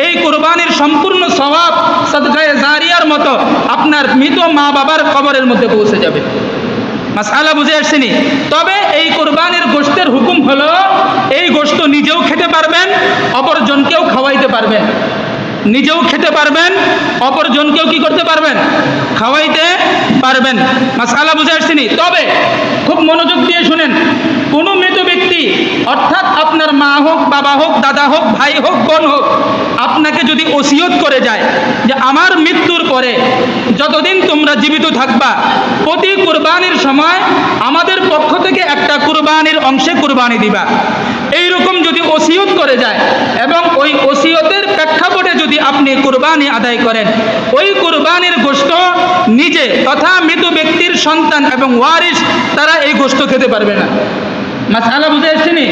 এই কুরবানির সম্পূর্ণ সওয়াব সাদকায়ে জারিয়ার মতো আপনার মৃত মা বাবার কবরের মধ্যে পৌঁছে যাবে। মাসআলা বুঝে আসছেনি? তবে এই কুরবানির গোশতের হুকুম হলো, এই গোশত নিজেও খেতে পারবেন, অপরজনকেও খাওয়াইতে পারবেন। নিজেও খেতে পারবেন, অপরজনকেও কি করতে পারবেন? খাওয়াইতে পারবেন। মাসআলা বুঝে আসছেনি? তবে খুব মনোযোগ দিয়ে শুনেন, কোনো মৃত ব্যক্তি, অর্থাৎ আপনার মা হোক, বাবা হোক, দাদা হোক, ভাই হোক, বোন হোক, আপনাকে যদি ওসিয়ত করে যায় যে আমার মৃত্যুর পরে যতদিন তোমরা জীবিত থাকবা, প্রতি কুরবানির সময় আমাদের পক্ষ থেকে একটা কুরবানির অংশে কুরবানি দিবা, এইরকম যদি ওসিয়ত করে যায় এবং ওই ওসিয়তের প্রেক্ষাপটে যদি আপনি কুরবানি আদায় করেন, ওই কুরবানির গোশত নিজে তথা মৃত ব্যক্তির সন্তান এবং ওয়ারিস তারা এই গোশত খেতে পারবে না। মাসআলা বুঝে আসছেনি?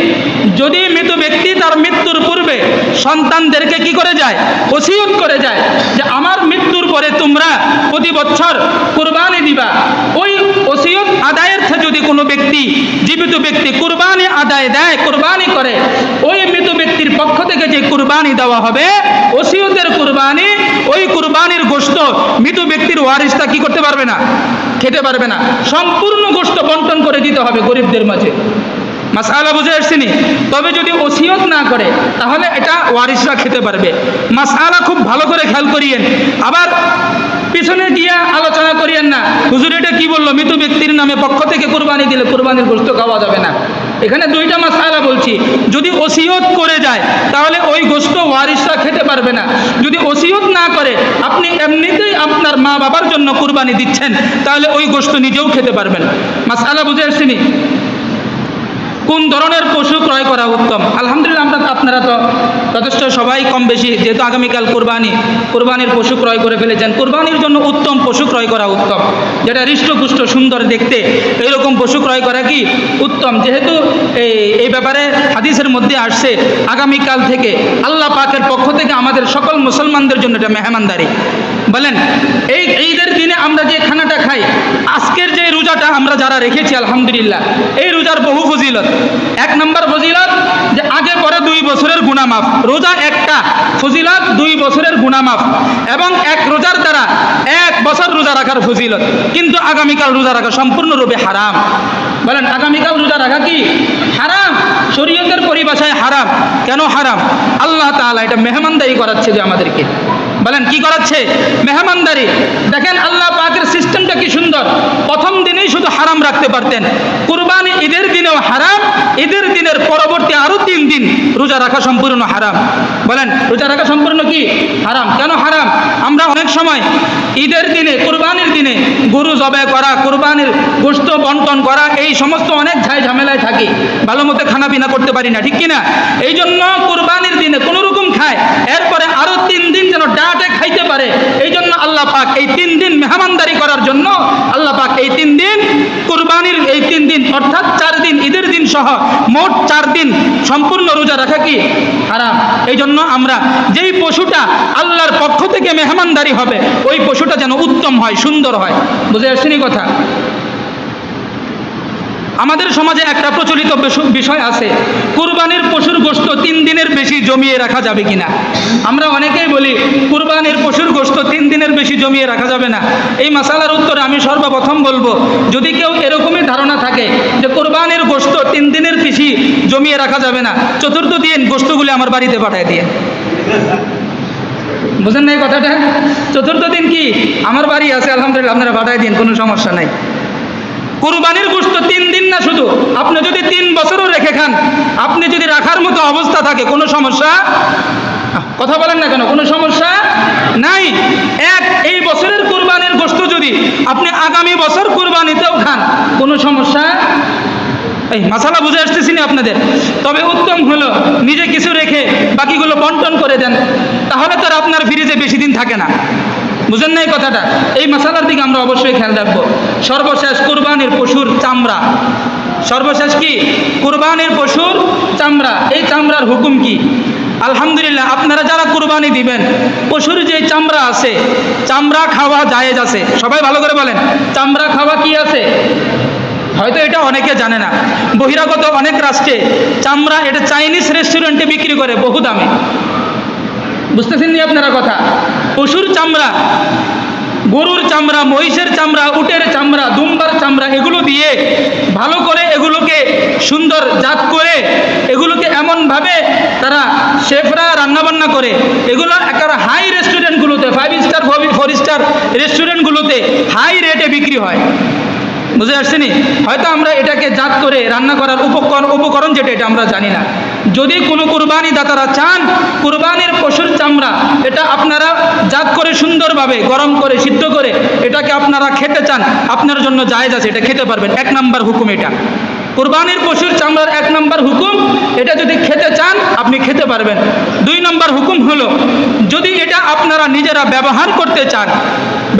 যদি মৃত ব্যক্তি তার মৃত্যুর পূর্বে সন্তানদেরকে কি করে যায়? ওসিয়ত করে যায় যে আমার মৃত্যুর পরে তোমরা প্রতি বছর কুরবানি দিবা, ওই ওসিয়ত আদায়ের থেকে যদি কোনো ব্যক্তি, জীবিত ব্যক্তি কুরবানি আদায় দেয়, কুরবানি করে, ওই মৃত ব্যক্তির পক্ষ থেকে যে কুরবানি দেওয়া হবে, ওসিয়তের কুরবানি, ওই কুরবানির গোশত মৃত ব্যক্তির ওয়ারিসটা কি করতে পারবে না? খেতে পারবে না। সম্পূর্ণ গোশত বন্টন করে দিতে হবে গরিবদের মাঝে। মাসআলা বুঝে আসছেনি? তবে যদি ওসিয়ত না করে তাহলে এটা ওয়ারিসরা খেতে পারবে। মাসআলা খুব ভালো করে খেয়াল করিয়েন, আবার পিছনে গিয়া আলোচনা করিয়েন না, হুজুর এটা কি বললো, মৃত ব্যক্তির নামে পক্ষ থেকে কুরবানি দিলে কুরবানির গোশত খাওয়া যাবে না। এখানে দুইটা মাসআলা বলছি। যদি ওসিয়ত করে যায় তাহলে ওই গোশত ওয়ারিসরা খেতে পারবে না। যদি ওসিয়ত না করে, আপনি এমনিতেই আপনার মা বাবার জন্য কুরবানি দিচ্ছেন, তাহলে ওই গোশত নিজেও খেতে পারবেন। মাসআলা বুঝে আসছেনি? কোন ধরনের পশু ক্রয় করা উত্তম? আলহামদুলিল্লাহ, আপনারা তো যথেষ্ট সবাই কম বেশি, যেহেতু আগামীকাল কোরবানির পশু ক্রয় করে ফেলেছেন, কোরবানির জন্য উত্তম পশু ক্রয় করা উত্তম, যেটা হৃষ্টপুষ্ট সুন্দর দেখতে, এইরকম পশু ক্রয় করা কি উত্তম। যেহেতু এই ব্যাপারে হাদিসের মধ্যে আসছে, আগামীকাল থেকে আল্লাহ পাকের পক্ষ থেকে আমাদের সকল মুসলমানদের জন্য এটা মেহমানদারি। বলেন, এই ঈদের দিনে আমরা যে খানাটা খাই, আজকের যে রোজাটা আমরা যারা রেখেছি আলহামদুলিল্লাহ, এই রোজার বহু ফজিলত। এক নম্বর ফজিলত যে আগে পরে 2 বছরের গুনাহ মাফ। রোজা একটা ফজিলত, 2 বছরের গুনাহ মাফ, এবং এক রোজার দ্বারা 1 বছর রোজা রাখার ফজিলত। কিন্তু আগামীকাল রোজা রাখা সম্পূর্ণরূপে হারাম। বলেন, আগামীকাল রোজা রাখা কি হারাম? শরীয়তের পরিভাষায় হারাম। কেন হারাম? আল্লাহ তাআলা এটা মেহমানদারি করাচ্ছে যে আমাদেরকে। বলেন, কি করাচ্ছে? মেহমানদারি। দেখেন আল্লাহ পাকের সিস্টেমটা কি সুন্দর। প্রথম দিনেই শুধু হারাম রাখতে পারতেন, কুরবানি ঈদের দিনেও হারাম, ঈদের দিনের পরবর্তী আরো 3 দিন রোজা রাখা সম্পূর্ণ হারাম। বলেন, রোজা রাখা সম্পূর্ণ কি হারাম? কেন হারাম? আমরা অনেক সময় ঈদের দিনে, কুরবানির দিনে গরু জবাই করা, কুরবানির গোশত বন্টন করা, এই সমস্ত অনেক ঝামেলায় থাকি, ভালো মতো খানা পিনা করতে পারি না, ঠিক কিনা? এই জন্য কুরবানির দিনে কোনো রকম খায়, এরপরে আরো 3 দিন যেন ডাটে খাইতে পারে। এই জন্য আল্লাহ পাক এই 3 দিন মেহমানদারি করার জন্য আল্লাহ পাক এই 3 দিন, কুরবানির এই 3 দিন অর্থাৎ 4 দিন ঈদের দিন সহ মোট 4 দিন সম্পূর্ণ রোজা রাখা কি হারাম। এই জন্য আমরা যেই পশুটা আল্লাহর পক্ষ থেকে মেহমানদারি হবে ওই পশুটা যেন উত্তম হয়, সুন্দর হয়। বুঝে আসছেনি কথা? আমাদের সমাজে একটা প্রচলিত বিষয় আছে, কুরবানির পশুর গোশত 3 দিনের বেশি জমিয়ে রাখা যাবে কিনা। আমরা অনেকেই বলি কুরবানির পশুর গোশত 3 দিনের বেশি জমিয়ে রাখা যাবে না। এই মাসালার উত্তরে আমি সর্বপ্রথম বলবো, যদি কেউ এরকমই ধারণা থাকে যে কুরবানির গোশত 3 দিনের বেশি জমিয়ে রাখা যাবে না, 4র্থ দিন গোশতগুলি আমার বাড়িতে পাঠায় দিয়ে। বুঝেন না এই কথাটা? 4র্থ দিন কি আমার বাড়ি আছে, আলহামদুলিল্লাহ, আপনারা পাঠায় দিন, কোনো সমস্যা নাই। কুরবানির গোশত 3 দিন না, শুধু আপনি যদি 3 বছরও রেখে খান, আপনি যদি রাখার মতো অবস্থা থাকে, কোনো সমস্যা, কথা বলেন না কেন, কোনো সমস্যা নাই। এই বছরের কুরবানির গোশত যদি আপনি আগামী বছর কুরবানিতেও খান, কোনো সমস্যা। এই মাসালা বুঝে আসতেছি না আপনাদের? তবে উত্তম হলো নিজে কিছু রেখে বাকিগুলো বন্টন করে দেন, তাহলে তো আর আপনার ফ্রিজে বেশি দিন থাকে না। বুঝেন না এই কথাটা? এই মাসালার দিকে আমরা অবশ্যই খেয়াল রাখবো। সর্বশেষ কুরবানির পশুর চামড়া। সর্বশেষ কি? কুরবানির পশুর চামড়া। এই চামড়ার হুকুম কি? আলহামদুলিল্লাহ, আপনারা যারা কুরবানি দিবেন, পশুর যে চামড়া আছে, চামড়া খাওয়া জায়েজ আছে। সবাই ভালো করে বলেন, চামড়া খাওয়া কি আছে? হয়তো এটা অনেকে জানে না। বহিরাগত অনেক রাষ্ট্রে চামড়া, এটা চাইনিজ রেস্টুরেন্টে বিক্রি করে বহু দামে। বুঝতেছেন নি আপনারা কথা? পশুর চামড়া, গরুর চামড়া, মহিষের চামড়া, উটের চামড়া, দুম্বার চামড়া, এগুলো দিয়ে ভালো করে এগুলোকে সুন্দর জাত করে এগুলোকে এমনভাবে তারা শেফরা রান্নাবান্না করে, এগুলো একটা হাই রেস্টুরেন্টগুলোতে, 5 স্টার 4 স্টার রেস্টুরেন্টগুলোতে হাই রেটে বিক্রি হয়। বুঝে আসছেনি? হয়তো আমরা এটাকে জাত করে রান্না করার উপকরণ যেটা, এটা আমরা জানি না। যদি কোনো কুরবানি দাতারা চান কুরবানির পশুর চামড়া এটা আপনারা জাত করে সুন্দরভাবে গরম করে সিদ্ধ করে এটাকে আপনারা খেতে চান, আপনার জন্য জায়েজ আছে, এটা খেতে পারবেন। 1 নম্বর হুকুম এটা। কুরবানির পশুর চামড়ার 1 নম্বর হুকুম, এটা যদি খেতে চান আপনি খেতে পারবেন। 2 নম্বর হুকুম হলো, যদি এটা আপনারা নিজেরা ব্যবহার করতে চান,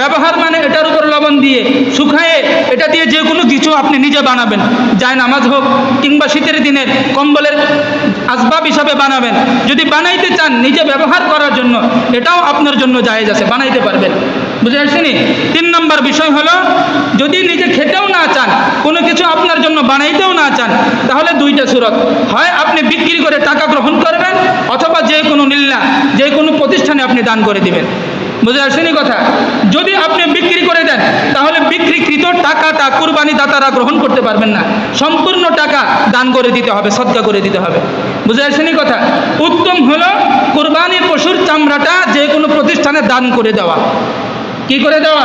ব্যবহার মানে এটার উপর লবণ দিয়ে শুকায়ে এটা দিয়ে যে কোনো কিছু আপনি নিজে বানাবেন, যায় নামাজ হোক কিংবা শীতের দিনের কম্বলের আসবাব হিসাবে বানাবেন। যদি বানাইতে চান নিজে ব্যবহার করার জন্য, এটাও আপনার জন্য জায়েজ আছে, বানাইতে পারবেন। বুঝে আসছেনি? 3 নম্বর বিষয় হলো, যদি নিজে খেতেও না চান, কোনো কিছু আপনার জন্য বানাইতেও না চান, তাহলে 2টা সুরত, হয় আপনি বিক্রি করে টাকা গ্রহণ করবেন, অথবা যে কোনো লিল্লাহ, যে কোনো প্রতিষ্ঠানে আপনি দান করে দিবেন। বুঝে আসেনি কথা? যদি আপনি বিক্রি করে দেন, তাহলে বিক্রিকৃত টাকাটা কুরবানি দাতারা গ্রহণ করতে পারবেন না, সম্পূর্ণ টাকা দান করে দিতে হবে, সদকা করে দিতে হবে। বুঝে আসেনি কথা? উত্তম হলো কুরবানির পশুর চামড়াটা যে কোনো প্রতিষ্ঠানে দান করে দেওয়া। কি করে দেওয়া?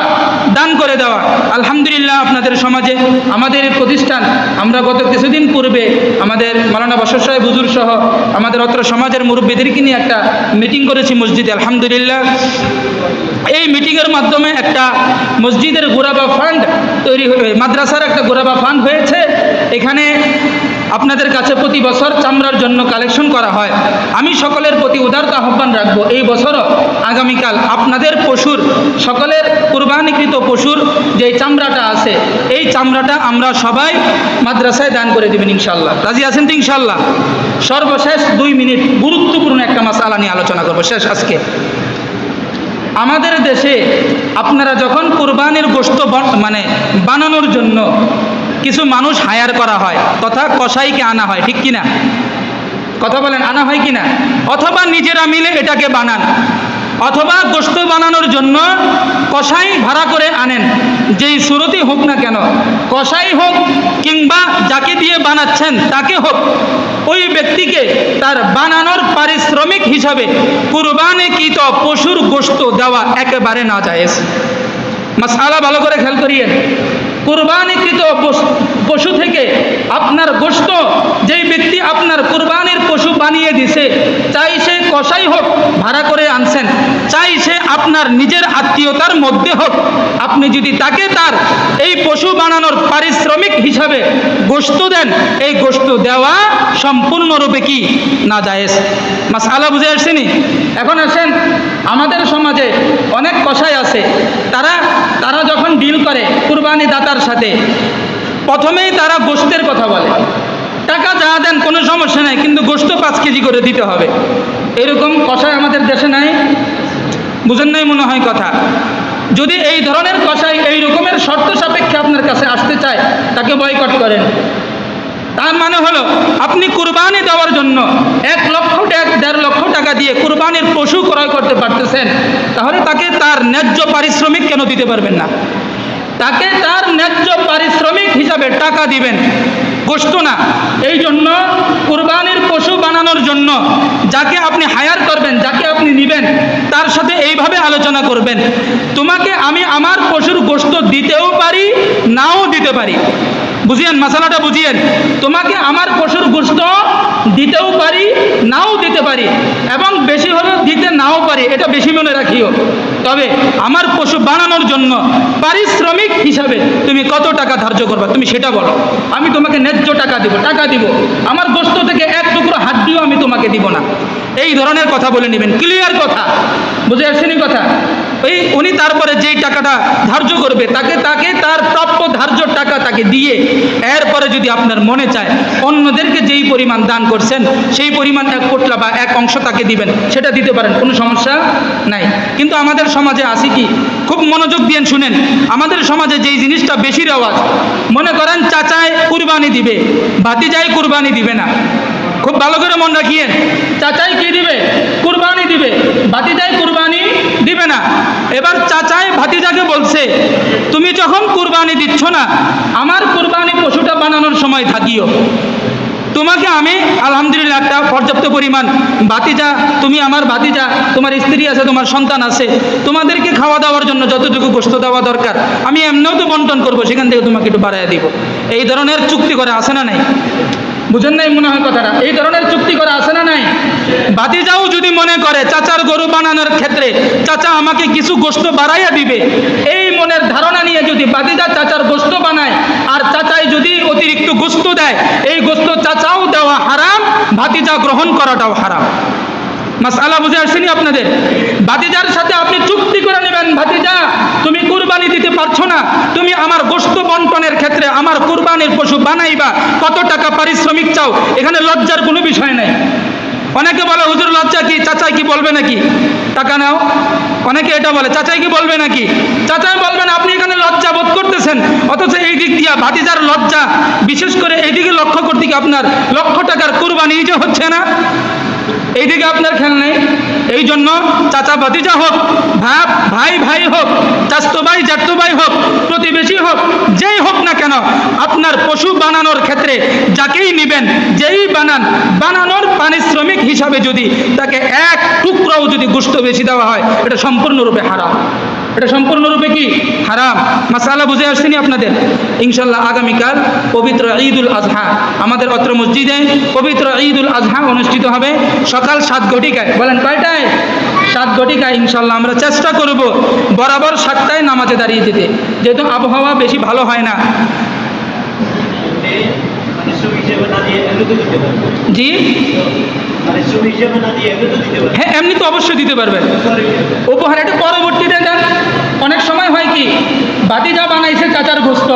দান করে দেওয়া। আলহামদুলিল্লাহ, আপনাদের সমাজে আমাদের এই প্রতিষ্ঠান, আমরা গত কিছুদিন পূর্বে আমাদের মাওলানা বশর সাহেব হুজুর সহ আমাদের অত্র সমাজের মুরব্বীদেরকে নিয়ে একটা মিটিং করেছি মসজিদে। আলহামদুলিল্লাহ, এই মিটিংয়ের মাধ্যমে একটা মসজিদের গোরাবা ফান্ড তৈরি হয়ে, মাদ্রাসার একটা গোরাবা ফান্ড হয়েছে। এখানে আপনাদের কাছে প্রতি বছর চামড়ার জন্য কালেকশন করা হয়। আমি সকলের প্রতি উদারতা আহ্বান রাখবো, এই বছরও আগামীকাল আপনাদের পশুর, সকলের কুরবানিকৃত পশুর যে চামড়াটা আছে, এই চামড়াটা আমরা সবাই মাদ্রাসায় দান করে দেবেন ইনশাল্লাহ। রাজি আছেন তো ইনশাল্লাহ? সর্বশেষ 2 মিনিট গুরুত্বপূর্ণ একটা মাসালা নিয়ে আলোচনা করবো শেষ আজকে। আমাদের দেশে আপনারা যখন কুরবানির গোশত মানে বানানোর জন্য কিছু মানুষ হায়ার করা হয়, তথা কসাইকে আনা হয়, ঠিক কিনা? কথা বলেন, আনা হয় কিনা? অথবা নিজেরা মিলে এটাকে বানান, অথবা গোশত বানানোর জন্য কসাই ভাড়া করে আনেন। যেই সুরতই হোক না কেন, কসাই হোক কিংবা যাকে দিয়ে বানাচ্ছেন তাকে হোক, ওই ব্যক্তিকে তার বানানোর পারিশ্রমিক হিসাবে কুরবানিকৃত পশুর গোশত দেওয়া একেবারে নাজায়েজ। মাসআলা ভালো করে খেয়াল করিয়েন। কুরবানিকৃত পশু থেকে আপনার গোশত যেই ব্যক্তি আপনার কুরবানির পশু বানিয়ে দিছে, চাই সে কসাই হোক, ভাড়া করে আনছেন, চাই সে আপনার নিজের আত্মীয়তার মধ্যে হোক, আপনি যদি তাকে তার এই পশু বানানোর পারিশ্রমিক হিসাবে গোশত দেন, এই গোশত দেওয়া সম্পূর্ণরূপে কি? নাজায়েজ। মাসআলা বুঝে আসছেনি? এখন আসেন, আমাদের সমাজে অনেক কসাই আছে, তারা যখন ডিল করে কুরবানি দাতার সাথে, প্রথমেই তারা গোশতের কথা বলে, টাকা যা দেন কোনো সমস্যা নাই, কিন্তু গোশত 5 কেজি করে দিতে হবে। এরকম কষাই আমাদের দেশে নাই, বুঝেন নাই মনে হয় কথা। যদি এই ধরনের কষাই এই রকমের শর্ত সাপেক্ষে আপনার কাছে আসতে চায়, তাকে বয়কট করেন। তার মানে হলো আপনি কুরবানি দেওয়ার জন্য 1 লক্ষ 1.5 লক্ষ টাকা দিয়ে কুরবানির পশু ক্রয় করতে পারতেছেন, তাহলে তাকে তার ন্যায্য পারিশ্রমিক কেন দিতে পারবেন না? তাকে তার ন্যায্য পারিশ্রমিক হিসাবে টাকা দিবেন, গোশত না। এই জন্য কুরবানির পশু বানানোর জন্য যাকে আপনি হায়ার করবেন, যাকে আপনি নেবেন, তার সাথে এইভাবে আলোচনা করবেন, তোমাকে আমি আমার পশুর গোশত দিতেও পারি, নাও দিতে পারি। বুঝিয়েন, মশালাটা বুঝিয়েন। তোমাকে আমার পশুর গোশত দিতেও পারি, নাও দিতে পারি, এবং বেশি হলে দিতে নাও পারি, এটা বেশি মনে রাখিও। তবে আমার পশু বানানোর জন্য পারিশ্রমিক হিসাবে তুমি কত টাকা ধার্য করবে, তুমি সেটা বলো। আমি তোমাকে ন্যায্য টাকা দিব। আমার গোশত থেকে 1 টুকরো হাড্ডিও আমি তোমাকে দিব না। এই ধরনের কথা বলে নেবেন, ক্লিয়ার কথা, বুঝে আসছেন কথা? উনি তারপরে যেই টাকাটা ধার্য করবে, তাকে তার প্রাপ্য ধার্য টাকা তাকে দিয়ে, এরপরে যদি আপনার মনে চায় অন্যদেরকে যেই পরিমাণ দান করছেন সেই পরিমাণ 1 পোটলা বা 1 অংশ তাকে দিবেন, সেটা দিতে পারেন, কোনো সমস্যা নাই। কিন্তু আমাদের সমাজে আছে কি, খুব মনোযোগ দিয়ে শুনেন, আমাদের সমাজে যেই জিনিসটা বেশি রেওয়াজ, মনে করেন চাচায় কুরবানি দিবে, ভাতিজায় কুরবানি দিবে না। খুব ভালো করে মন রাখিয়েন, চাচাই কি দিবে? কুরবানি দিবে, ভাতিজায় কুরবানি দিবে না। এবার চাচাই ভাতিজাকে বলছে, তুমি যখন কুরবানি দিচ্ছ না, আমার কুরবানি পশুটা বানানোর সময় থাকিও। তোমাকে আমি আলহামদুলিল্লাহ একটা পর্যাপ্ত পরিমাণ ভাতিজা, তুমি আমার ভাতিজা, তোমার স্ত্রী আছে, তোমার সন্তান আছে, তোমাদেরকে খাওয়া দাওয়ার জন্য যতটুকু গোশত দেওয়া দরকার আমি এমনিও তো বন্টন করবো, সেখান থেকে তোমাকে একটু বাড়াইয়া দিব। এই ধরনের চুক্তি করে আসে না নাই? বুঝেন নাই মনে হয় কথাটা? এই ধরনের চুক্তি করা আছে না নাই? ভাতিজাও যদি মনে করে চাচার গরু বানানোর ক্ষেত্রে চাচা আমাকে কিছু গোশত বাড়াইয়া দিবে, এই মনের ধারণা নিয়ে যদি ভাতিজা চাচার গোশত বানায়, আর চাচাই যদি অতিরিক্ত গোশত দেয়, এই গোশত চাচাও দেওয়া হারাম, ভাতিজা গ্রহণ করাটাও হারাম। মাসআলা বুঝে আসেনি আপনাদের? ভাতিজার সাথে আপনি চুক্তি করে নেবেন, ভাতিজা তুমি কুরবানি দিতে পারছো না, তুমি আমার গোশত বন্টনের ক্ষেত্রে আমার কুরবানির পশু বানাইবা, কত টাকা পারিশ্রমিক চাও, এখানে লজ্জার কোনো বিষয় নাই। অনেকে বলে হুজুর লজ্জা কি, চাচাই কি বলবে নাকি টাকা নাও? অনেকে এটা বলে চাচাই কি বলবে নাকি? চাচাই বলবেন, আপনি এখানে লজ্জা বোধ করতেছেন, অথচ এই দিক দিয়া ভাতিজার লজ্জা, বিশেষ করে এইদিকে লক্ষ্য করতে কি আপনার লক্ষ টাকার কুরবানি যে হচ্ছে না, এইদিকে আপনার খেয়াল নেই। এই জন্য চাচা ভাতিজা হোক, ভাই ভাই হোক, চাচতো ভাই জ্যাঠতো ভাই হোক, প্রতিবেশী হোক, যেই হোক না কেন, আপনার পশু বানানোর ক্ষেত্রে যাকেই নেবেন, যেই বানানোর পারিশ্রমিক হিসাবে যদি তাকে 1 টুকরাও যদি গোশত বেশি দেওয়া হয়, এটা সম্পূর্ণরূপে হারাম। এটা সম্পূর্ণরূপে কি হারাম। মাসালা বুঝে আসছেনি আপনাদের? ইনশাল্লাহ আগামীকাল পবিত্র ঈদুল আজহা আমাদের অত্র মসজিদে পবিত্র ঈদুল আজহা অনুষ্ঠিত হবে সকাল 7 ঘটিকায়। বলেন কয়টায়? 7 ঘটিকায়। ইনশাল্লাহ আমরা চেষ্টা করব বরাবর 7টায় নামাজে দাঁড়িয়ে যেতে, যেহেতু আবহাওয়া বেশি ভালো হয় না। জি হ্যাঁ, এমনি তো অবশ্যই দিতে পারবেন, উপহার এটা পরবর্তীতে দেন। অনেক সময় হয় কি, ভাতিজা বানাইছে চাচার গোশত,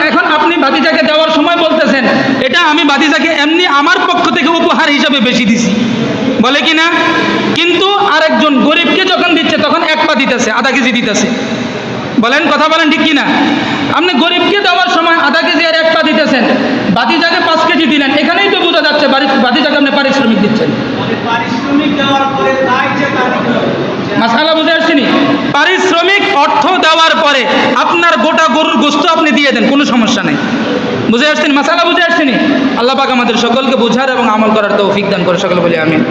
এখন আপনি ভাতিজাকে দেওয়ার সময় বলতেছেন এটা আমি ভাতিজাকে এমনি আমার পক্ষ থেকে উপহার হিসাবে বেশি দিছি, বলে কি না? কিন্তু আরেকজন গরিবকে যখন দিচ্ছে তখন 1 পা দিতেছে, আধা কেজি দিতেছে। বলেন কথা বলেন ঠিক কিনা? আপনি গরিবকে দেওয়ার সময় আধা কেজি আর 1 পা দিতেছেন, ভাতিজাকে 5 কেজি দিলেন, এখানেই তো বোঝা যাচ্ছে ভাতিজাকে আপনি পারিশ্রমিক দিচ্ছেন। মাসালা বুঝে আসছেনি? পারিশ্রমিক অর্থ দেওয়ার পরে আপনার গোটা গরুর গোশত আপনি দিয়ে দেন, কোনো সমস্যা নেই। বুঝে আসছেন? মাসালা বুঝে আসছেনি? আল্লাহ পাক আমাদের সকলকে বুঝার এবং আমল করার তৌফিক দান করে, সকলে বলি আমিন।